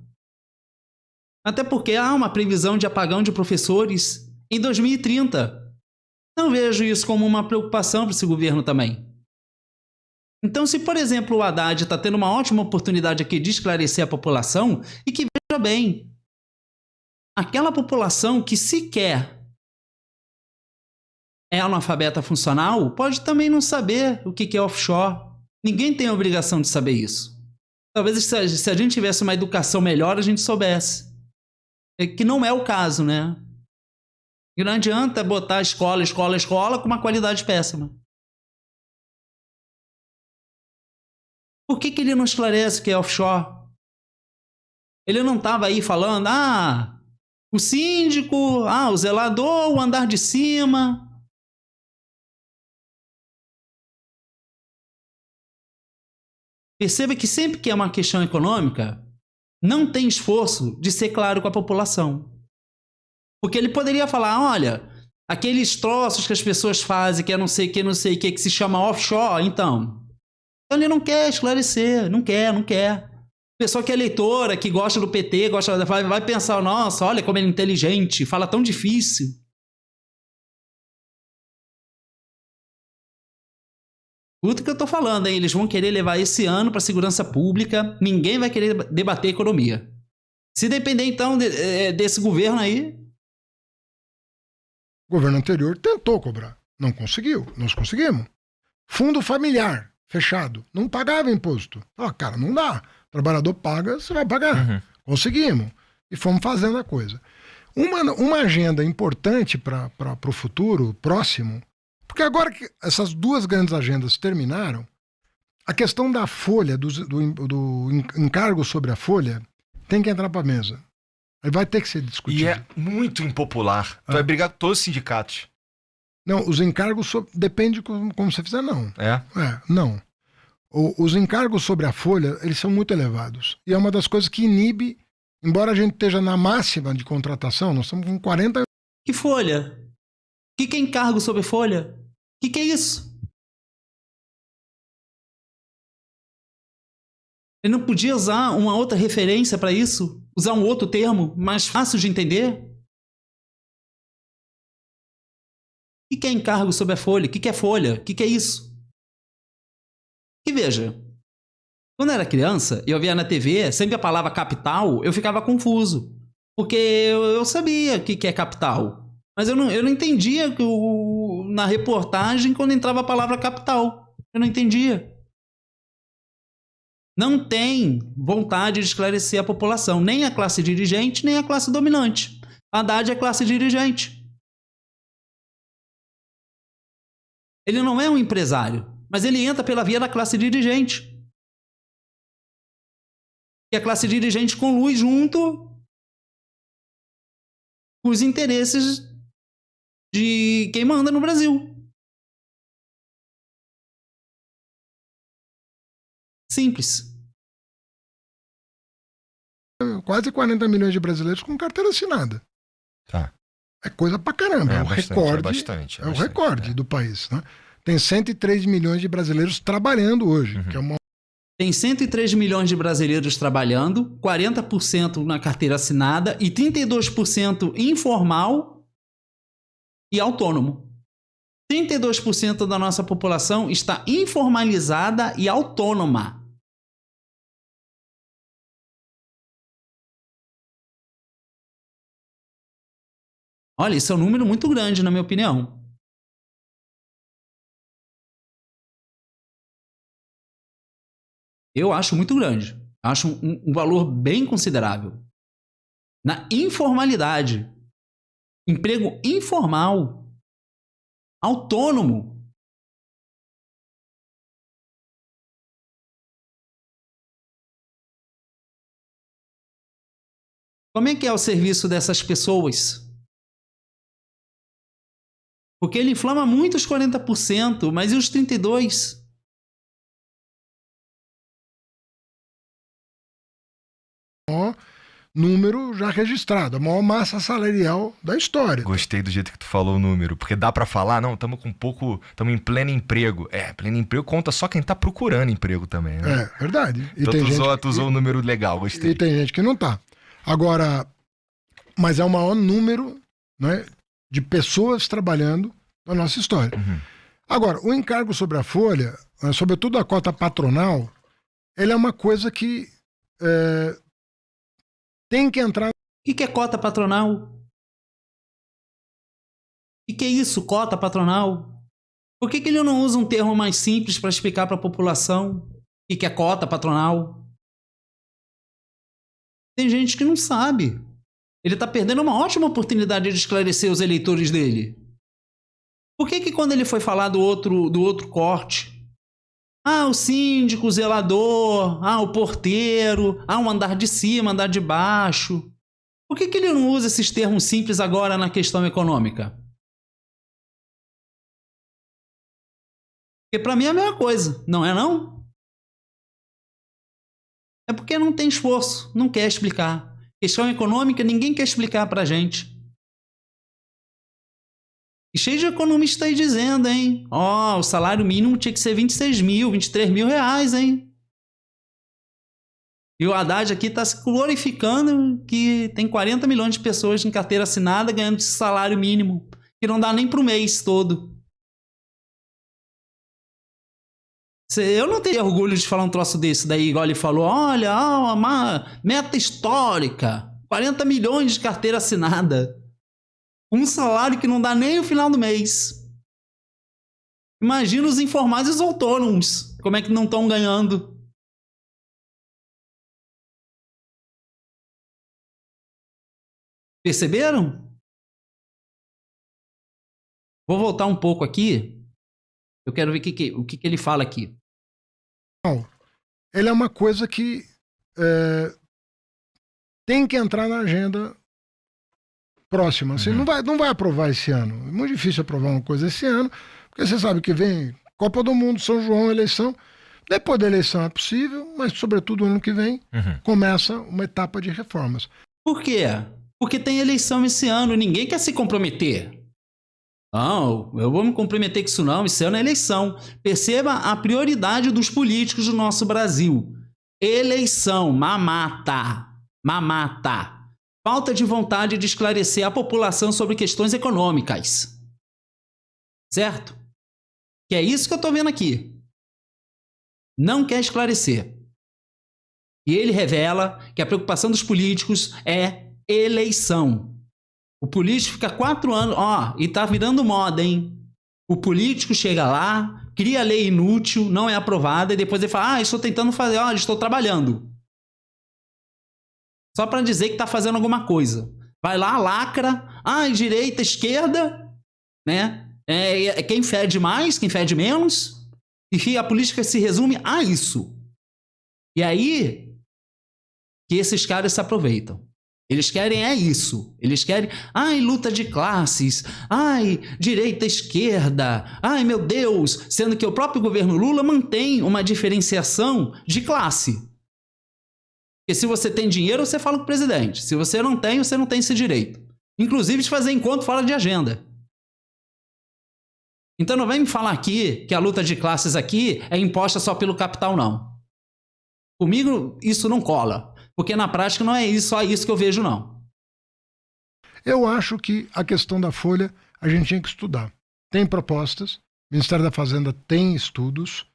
Até porque há uma previsão de apagão de professores em 2030. Não vejo isso como uma preocupação para esse governo também. Então, se, por exemplo, o Haddad está tendo uma ótima oportunidade aqui de esclarecer a população, e que veja bem, aquela população que sequer é analfabeta funcional, pode também não saber o que é offshore. Ninguém tem a obrigação de saber isso. Talvez se a gente tivesse uma educação melhor, a gente soubesse. Que não é o caso, né? E não adianta botar escola com uma qualidade péssima. Por que ele não esclarece o que é offshore? Ele não estava aí falando, o síndico, o zelador, o andar de cima. Perceba que sempre que é uma questão econômica, não tem esforço de ser claro com a população. Porque ele poderia falar, olha, aqueles troços que as pessoas fazem, que é não sei o que se chama offshore, então ele não quer esclarecer, não quer. Pessoa que é eleitora, que gosta do PT, vai pensar, nossa, olha como ele é inteligente, fala tão difícil. Tudo que eu tô falando, hein? Eles vão querer levar esse ano para segurança pública, ninguém vai querer debater economia. Se depender, então, desse governo aí... O governo anterior tentou cobrar, não conseguiu, nós conseguimos. Fundo familiar, fechado, não pagava imposto. Cara, não dá. O trabalhador paga, você vai pagar. Uhum. Conseguimos. E fomos fazendo a coisa. Uma agenda importante para o futuro próximo, porque agora que essas duas grandes agendas terminaram, a questão da folha, do encargo sobre a folha, tem que entrar para a mesa. Aí vai ter que ser discutido. E é muito impopular. Tu vai brigar com todos os sindicatos. Não, os encargos depende de como você fizer, não. Não. Os encargos sobre a folha, eles são muito elevados. E é uma das coisas que inibe, embora a gente esteja na máxima de contratação, nós estamos com 40... Que folha? O que é encargo sobre folha? O que é isso? Ele não podia usar uma outra referência para isso? Usar um outro termo mais fácil de entender? O que é encargo sobre a folha? O que é folha? O que é isso? E veja, quando eu era criança, eu via na TV, sempre a palavra capital, eu ficava confuso. Porque eu sabia o que é capital. Mas eu não entendia na reportagem quando entrava a palavra capital. Eu não entendia. Não tem vontade de esclarecer a população, nem a classe dirigente, nem a classe dominante. A Haddad é classe dirigente. Ele não é um empresário, mas ele entra pela via da classe dirigente. E a classe dirigente colui junto com os interesses de quem manda no Brasil. Simples. Quase 40 milhões de brasileiros com carteira assinada. Tá. É coisa pra caramba. É o recorde. Bastante. É o recorde do país. Né? Tem 103 milhões de brasileiros trabalhando hoje, que é uma... Tem 103 milhões de brasileiros trabalhando, 40% na carteira assinada e 32% informal e autônomo. 32% da nossa população está informalizada e autônoma. Olha, isso é um número muito grande, na minha opinião. Eu acho muito grande. Acho um valor bem considerável. Na informalidade. Emprego informal. Autônomo. Como é que é o serviço dessas pessoas? Porque ele inflama muito os 40%, mas e os 32%? O número já registrado, a maior massa salarial da história. Gostei do jeito que tu falou o número, porque dá pra falar, não, estamos em pleno emprego. Pleno emprego conta só quem tá procurando emprego também, né? É, verdade. E então tem tu usou o número legal, gostei. E tem gente que não tá. Agora, mas é o maior número, né, de pessoas trabalhando na nossa história. Uhum. Agora, o encargo sobre a folha, sobretudo a cota patronal, ele é uma coisa que tem que entrar... O que é cota patronal? E que é isso, cota patronal? Por que ele não usa um termo mais simples para explicar para a população o que é cota patronal? Tem gente que não sabe. Ele está perdendo uma ótima oportunidade de esclarecer os eleitores dele. Por que quando ele foi falar do outro corte, o síndico, o zelador, o porteiro, um andar de cima, andar de baixo, por que ele não usa esses termos simples agora na questão econômica? Porque para mim é a mesma coisa, não é não? É porque não tem esforço, não quer explicar. Questão econômica, ninguém quer explicar pra gente. E cheio de economista aí dizendo, hein? O salário mínimo tinha que ser 26 mil, 23 mil reais, hein? E o Haddad aqui tá se glorificando que tem 40 milhões de pessoas em carteira assinada ganhando esse salário mínimo, que não dá nem pro mês todo. Eu não teria orgulho de falar um troço desse daí, igual ele falou, olha, uma meta histórica, 40 milhões de carteira assinada, um salário que não dá nem o final do mês. Imagina os informais e os autônomos, como é que não estão ganhando. Perceberam? Vou voltar um pouco aqui. Eu quero ver o que ele fala aqui. Ele é uma coisa que tem que entrar na agenda próxima. Assim, não vai aprovar esse ano. É muito difícil aprovar uma coisa esse ano, porque você sabe que vem Copa do Mundo, São João, eleição. Depois da eleição é possível, mas sobretudo ano que vem começa uma etapa de reformas. Por quê? Porque tem eleição esse ano e ninguém quer se comprometer. Não, eu vou me comprometer com isso não, esse ano é eleição. Perceba a prioridade dos políticos do nosso Brasil. Eleição, mamata. Falta de vontade de esclarecer a população sobre questões econômicas. Certo? Que é isso que eu tô vendo aqui. Não quer esclarecer. E ele revela que a preocupação dos políticos é eleição. O político fica 4 anos, e tá virando moda, hein? O político chega lá, cria lei inútil, não é aprovada, e depois ele fala, estou tentando fazer, estou trabalhando. Só para dizer que tá fazendo alguma coisa. Vai lá, lacra, direita, esquerda, né? Quem fede mais, quem fede menos, e a política se resume a isso. E aí, que esses caras se aproveitam. Eles querem isso. Eles querem, luta de classes, direita, esquerda, meu Deus, sendo que o próprio governo Lula mantém uma diferenciação de classe. Porque se você tem dinheiro, você fala com o presidente. Se você não tem esse direito. Inclusive de fazer encontro fora de agenda. Então não vem me falar aqui que a luta de classes aqui é imposta só pelo capital, não. Comigo isso não cola. Porque na prática não é só isso que eu vejo, não. Eu acho que a questão da folha a gente tinha que estudar. Tem propostas, o Ministério da Fazenda tem estudos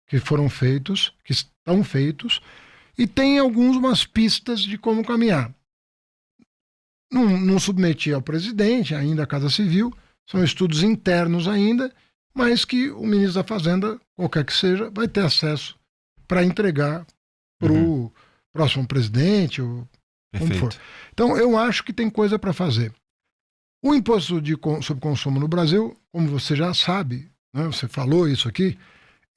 que foram feitos, que estão feitos, e tem algumas pistas de como caminhar. Não submeti ao presidente, ainda à Casa Civil, são estudos internos ainda, mas que o ministro da Fazenda, qualquer que seja, vai ter acesso para entregar para o próximo presidente, ou como for. Então, eu acho que tem coisa para fazer. O imposto sobre consumo no Brasil, como você já sabe, né, você falou isso aqui,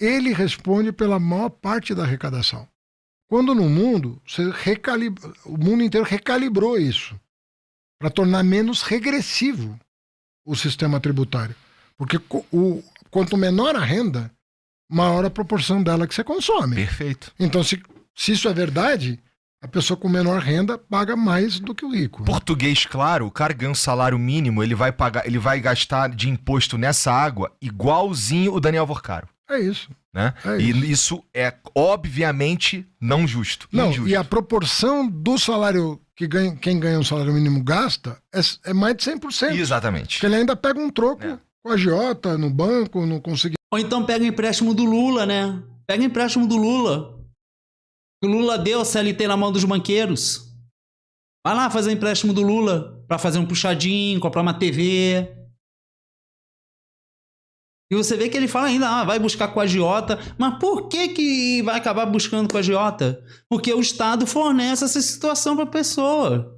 ele responde pela maior parte da arrecadação. Quando no mundo, o mundo inteiro recalibrou isso para tornar menos regressivo o sistema tributário. Porque quanto menor a renda, maior a proporção dela que você consome. Perfeito. Então, se isso é verdade, a pessoa com menor renda paga mais do que o rico. Português, claro, o cara ganha um salário mínimo, ele vai gastar de imposto nessa água igualzinho o Daniel Vorcaro. É isso. Né? E isso é obviamente não justo. Não, injusto. E a proporção do salário que quem ganha um salário mínimo gasta é mais de 100%. Exatamente. Porque ele ainda pega um troco com a agiota no banco, não consegue. Ou então pega o empréstimo do Lula, né? Pega o empréstimo do Lula. O Lula deu a CLT na mão dos banqueiros. Vai lá fazer o empréstimo do Lula para fazer um puxadinho, comprar uma TV. E você vê que ele fala ainda, vai buscar com a agiota. Mas por que vai acabar buscando com a agiota? Porque o Estado fornece essa situação para a pessoa.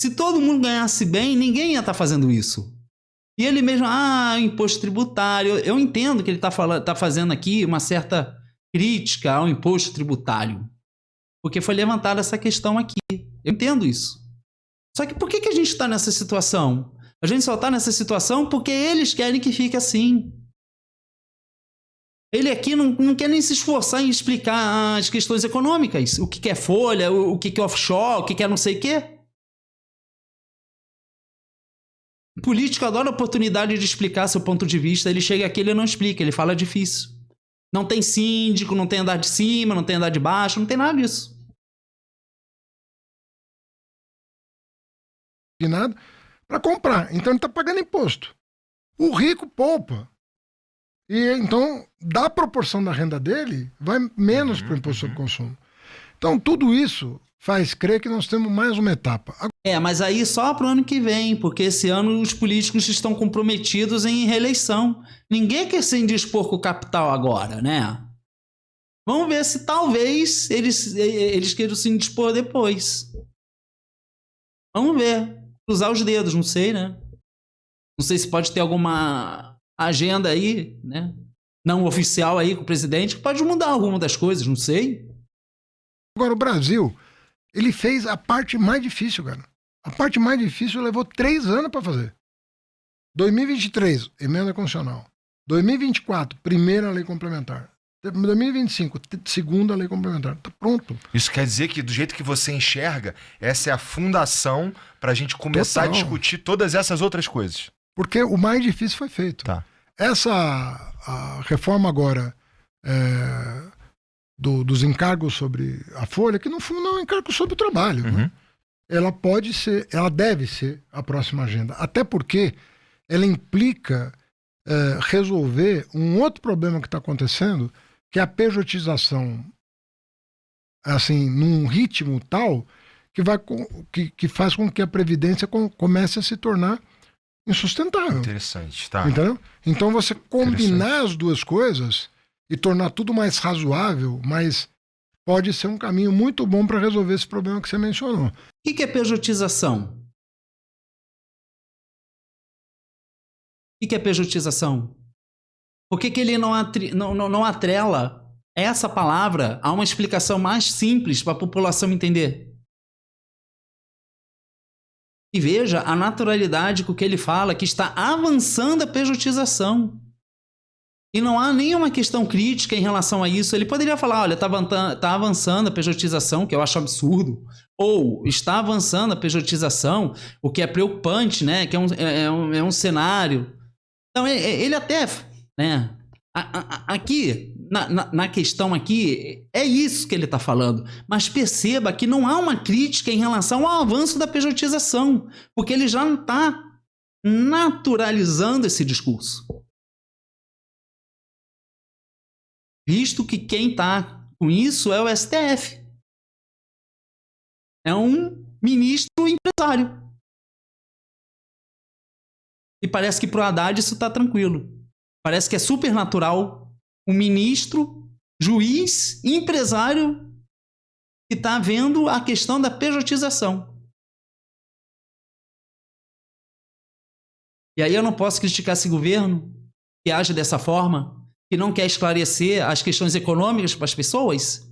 Se todo mundo ganhasse bem, ninguém ia estar fazendo isso. E ele mesmo, imposto tributário. Eu entendo que ele tá fazendo aqui uma certa crítica ao imposto tributário. Porque foi levantada essa questão aqui. Eu entendo isso. Só que por que a gente está nessa situação? A gente só está nessa situação porque eles querem que fique assim. Ele aqui não quer nem se esforçar em explicar as questões econômicas. O que é folha, o que é offshore, o que é não sei o quê. O político adora a oportunidade de explicar seu ponto de vista. Ele chega aqui, ele não explica, ele fala difícil. Não tem síndico, não tem andar de cima, não tem andar de baixo, não tem nada disso. Nada para comprar. Então ele está pagando imposto. O rico poupa. E então, da proporção da renda dele, vai menos para o imposto sobre consumo. Então, tudo isso faz crer que nós temos mais uma etapa. Mas aí só para o ano que vem, porque esse ano os políticos estão comprometidos em reeleição. Ninguém quer se indispor com o capital agora, né? Vamos ver se talvez eles queiram se indispor depois. Vamos ver. Cruzar os dedos, não sei, né? Não sei se pode ter alguma agenda aí, né? Não oficial aí com o presidente, que pode mudar alguma das coisas, não sei. Agora, o Brasil, ele fez a parte mais difícil, cara. A parte mais difícil levou 3 anos para fazer. 2023, emenda constitucional. 2024, primeira lei complementar. 2025, segunda lei complementar. Tá pronto. Isso quer dizer que, do jeito que você enxerga, essa é a fundação para a gente começar a discutir todas essas outras coisas. Porque o mais difícil foi feito. Tá. A reforma agora dos encargos sobre a Folha, que no fundo é um encargo sobre o trabalho, né? Ela deve ser a próxima agenda. Até porque ela implica resolver um outro problema que está acontecendo, que é a pejotização, assim, num ritmo tal que faz com que a Previdência comece a se tornar insustentável. Interessante, tá. Entendeu? Então você combinar as duas coisas e tornar tudo mais razoável, mas pode ser um caminho muito bom para resolver esse problema que você mencionou. O que é pejotização? O que é pejotização? Por que ele não atrela essa palavra a uma explicação mais simples para a população entender? E veja a naturalidade com que ele fala que está avançando a pejotização. E não há nenhuma questão crítica em relação a isso. Ele poderia falar, olha, está avançando a pejotização, que eu acho absurdo. Ou está avançando a pejotização, o que é preocupante, né? Que é um cenário. Então, ele até... né? Aqui, na questão aqui, é isso que ele está falando. Mas perceba que não há uma crítica em relação ao avanço da pejotização, porque ele já não está naturalizando esse discurso. Visto que quem está com isso é o STF. É um ministro empresário. E parece que para o Haddad isso está tranquilo. Parece que é super natural um ministro, juiz, empresário que está vendo a questão da pejotização. E aí eu não posso criticar esse governo que age dessa forma, que não quer esclarecer as questões econômicas para as pessoas.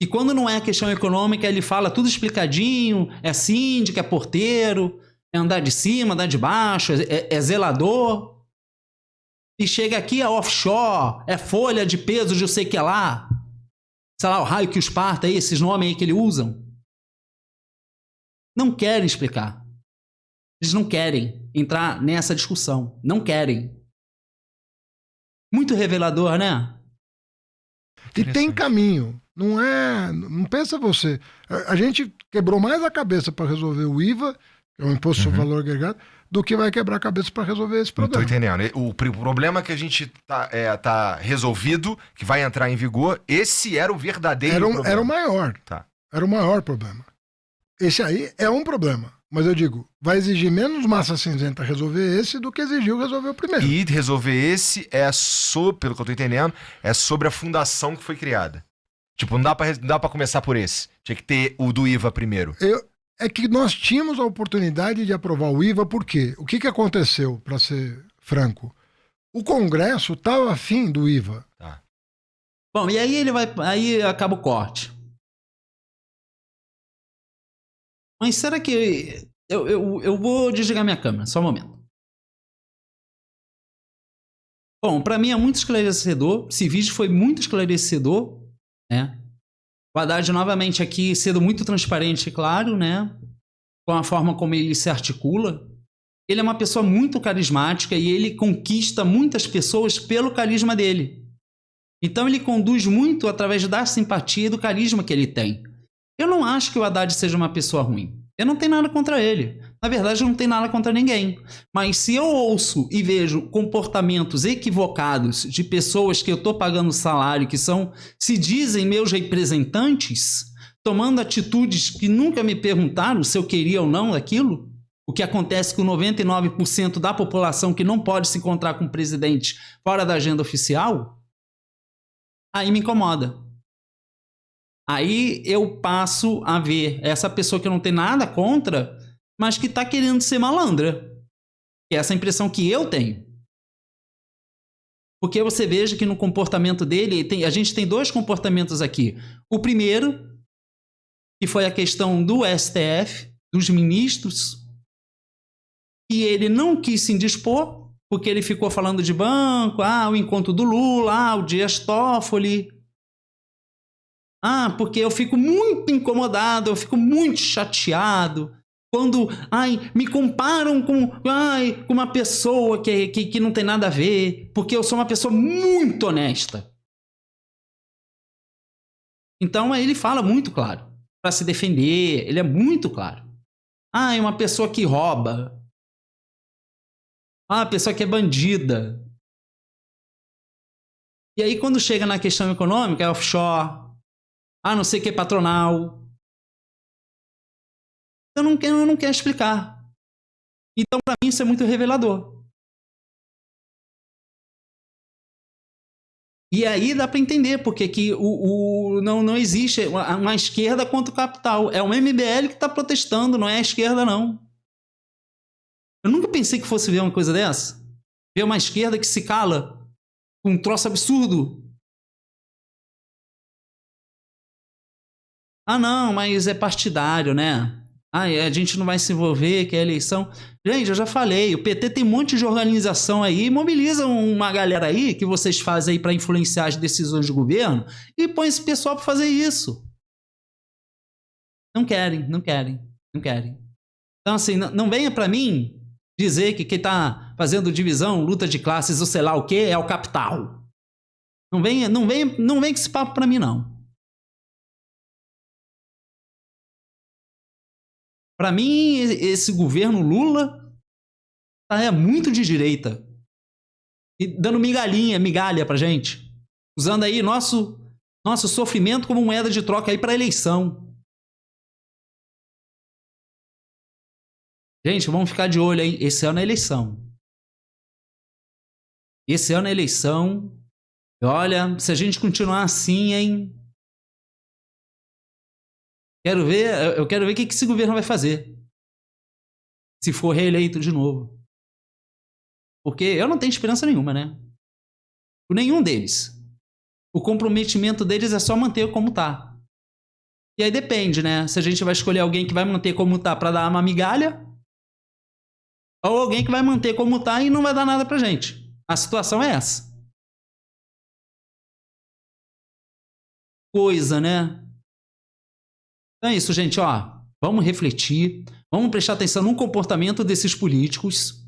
E quando não é a questão econômica, ele fala tudo explicadinho, é síndico, é porteiro, é andar de cima, andar de baixo, é zelador. E chega aqui, é offshore, é folha de peso de eu sei que é lá. Sei lá, o raio que os parta aí, esses nomes aí que eles usam. Não querem explicar. Eles não querem entrar nessa discussão. Não querem. Muito revelador, né? E tem caminho. Não pensa você. A gente quebrou mais a cabeça para resolver o IVA, que é o Imposto sobre Valor Agregado, do que vai quebrar a cabeça para resolver esse problema. Não tô entendendo. O problema que a gente tá resolvido, que vai entrar em vigor, esse era o verdadeiro problema. Era o maior. Tá. Era o maior problema. Esse aí é um problema. Mas eu digo, vai exigir menos massa cinzenta resolver esse do que exigiu resolver o primeiro. E resolver esse pelo que eu tô entendendo, é sobre a fundação que foi criada. Tipo, não dá pra começar por esse. Tinha que ter o do IVA primeiro. É que nós tínhamos a oportunidade de aprovar o IVA, por quê? O que aconteceu, para ser franco? O Congresso estava afim do IVA. Tá. Bom, e aí aí acaba o corte. Mas será que... Eu vou desligar minha câmera, só um momento. Bom, para mim é muito esclarecedor. Esse vídeo foi muito esclarecedor, né? O Haddad novamente aqui sendo muito transparente e claro, né? Com a forma como ele se articula. Ele é uma pessoa muito carismática e ele conquista muitas pessoas pelo carisma dele. Então ele conduz muito através da simpatia e do carisma que ele tem. Eu não acho que o Haddad seja uma pessoa ruim. Eu não tenho nada contra ele. Na verdade, eu não tenho nada contra ninguém. Mas se eu ouço e vejo comportamentos equivocados de pessoas que eu estou pagando salário, que se dizem meus representantes, tomando atitudes que nunca me perguntaram se eu queria ou não aquilo, o que acontece com 99% da população que não pode se encontrar com o presidente fora da agenda oficial, aí me incomoda. Aí eu passo a ver essa pessoa que eu não tenho nada contra, mas que está querendo ser malandra. É essa impressão que eu tenho. Porque você veja que no comportamento dele, a gente tem dois comportamentos aqui. O primeiro, que foi a questão do STF, dos ministros, e ele não quis se indispor, porque ele ficou falando de banco, o encontro do Lula, o Dias Toffoli. Porque eu fico muito incomodado, eu fico muito chateado quando me comparam com uma pessoa que não tem nada a ver, porque eu sou uma pessoa muito honesta. Então ele fala muito claro, para se defender, ele é muito claro. É uma pessoa que rouba. Uma pessoa que é bandida. E aí quando chega na questão econômica, é offshore. Não sei o que é patronal. Eu não quero explicar. Então, para mim, isso é muito revelador. E aí dá para entender porque que não existe uma esquerda contra o capital. É o MBL que está protestando, não é a esquerda, não. Eu nunca pensei que fosse ver uma coisa dessa. Ver uma esquerda que se cala com um troço absurdo. Não, mas é partidário, né? A gente não vai se envolver, que é eleição. Gente, eu já falei, o PT tem um monte de organização aí, mobiliza uma galera aí que vocês fazem aí para influenciar as decisões do governo e põe esse pessoal para fazer isso. Não querem. Então, assim, não venha para mim dizer que quem tá fazendo divisão, luta de classes ou sei lá o que é o capital. Não vem com esse papo para mim, não. Para mim, esse governo Lula é muito de direita. E dando migalha pra gente. Usando aí nosso sofrimento como moeda de troca aí para eleição. Gente, vamos ficar de olho aí. Esse ano é eleição. E olha, se a gente continuar assim, hein? Eu quero ver o que esse governo vai fazer. Se for reeleito de novo. Porque eu não tenho esperança nenhuma, né? Por nenhum deles. O comprometimento deles é só manter como tá. E aí depende, né? Se a gente vai escolher alguém que vai manter como tá pra dar uma migalha, ou alguém que vai manter como tá e não vai dar nada pra gente. A situação é essa. Coisa, né? Então é isso, gente, vamos refletir, vamos prestar atenção no comportamento desses políticos,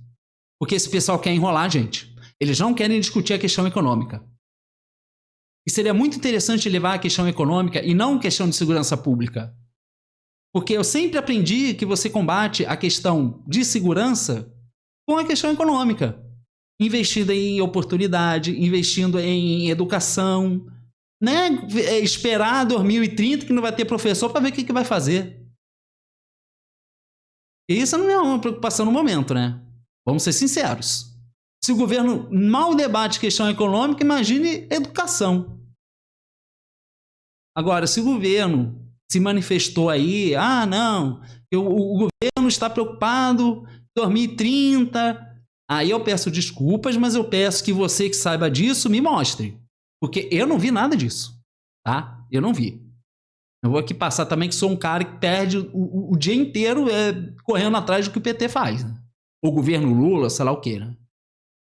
porque esse pessoal quer enrolar, gente. Eles não querem discutir a questão econômica. E seria muito interessante levar a questão econômica e não a questão de segurança pública. Porque eu sempre aprendi que você combate a questão de segurança com a questão econômica. Investindo em oportunidade, investindo em educação. Né? Esperar 2030 que não vai ter professor para ver o que vai fazer. E isso não é uma preocupação no momento, né? Vamos ser sinceros. Se o governo mal debate questão econômica, imagine educação. Agora, se o governo se manifestou aí, não, o governo está preocupado, 2030, aí eu peço desculpas, mas eu peço que você que saiba disso me mostre. Porque eu não vi nada disso, tá? Eu não vi. Eu vou aqui passar também que sou um cara que perde o dia inteiro correndo atrás do que o PT faz, né? O governo Lula, sei lá o quê, né?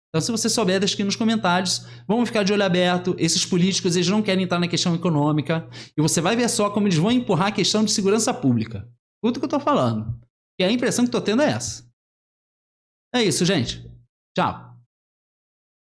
Então, se você souber, deixa aqui nos comentários. Vamos ficar de olho aberto. Esses políticos, eles não querem entrar na questão econômica. E você vai ver só como eles vão empurrar a questão de segurança pública. Tudo que eu tô falando. E a impressão que eu tô tendo é essa. É isso, gente. Tchau.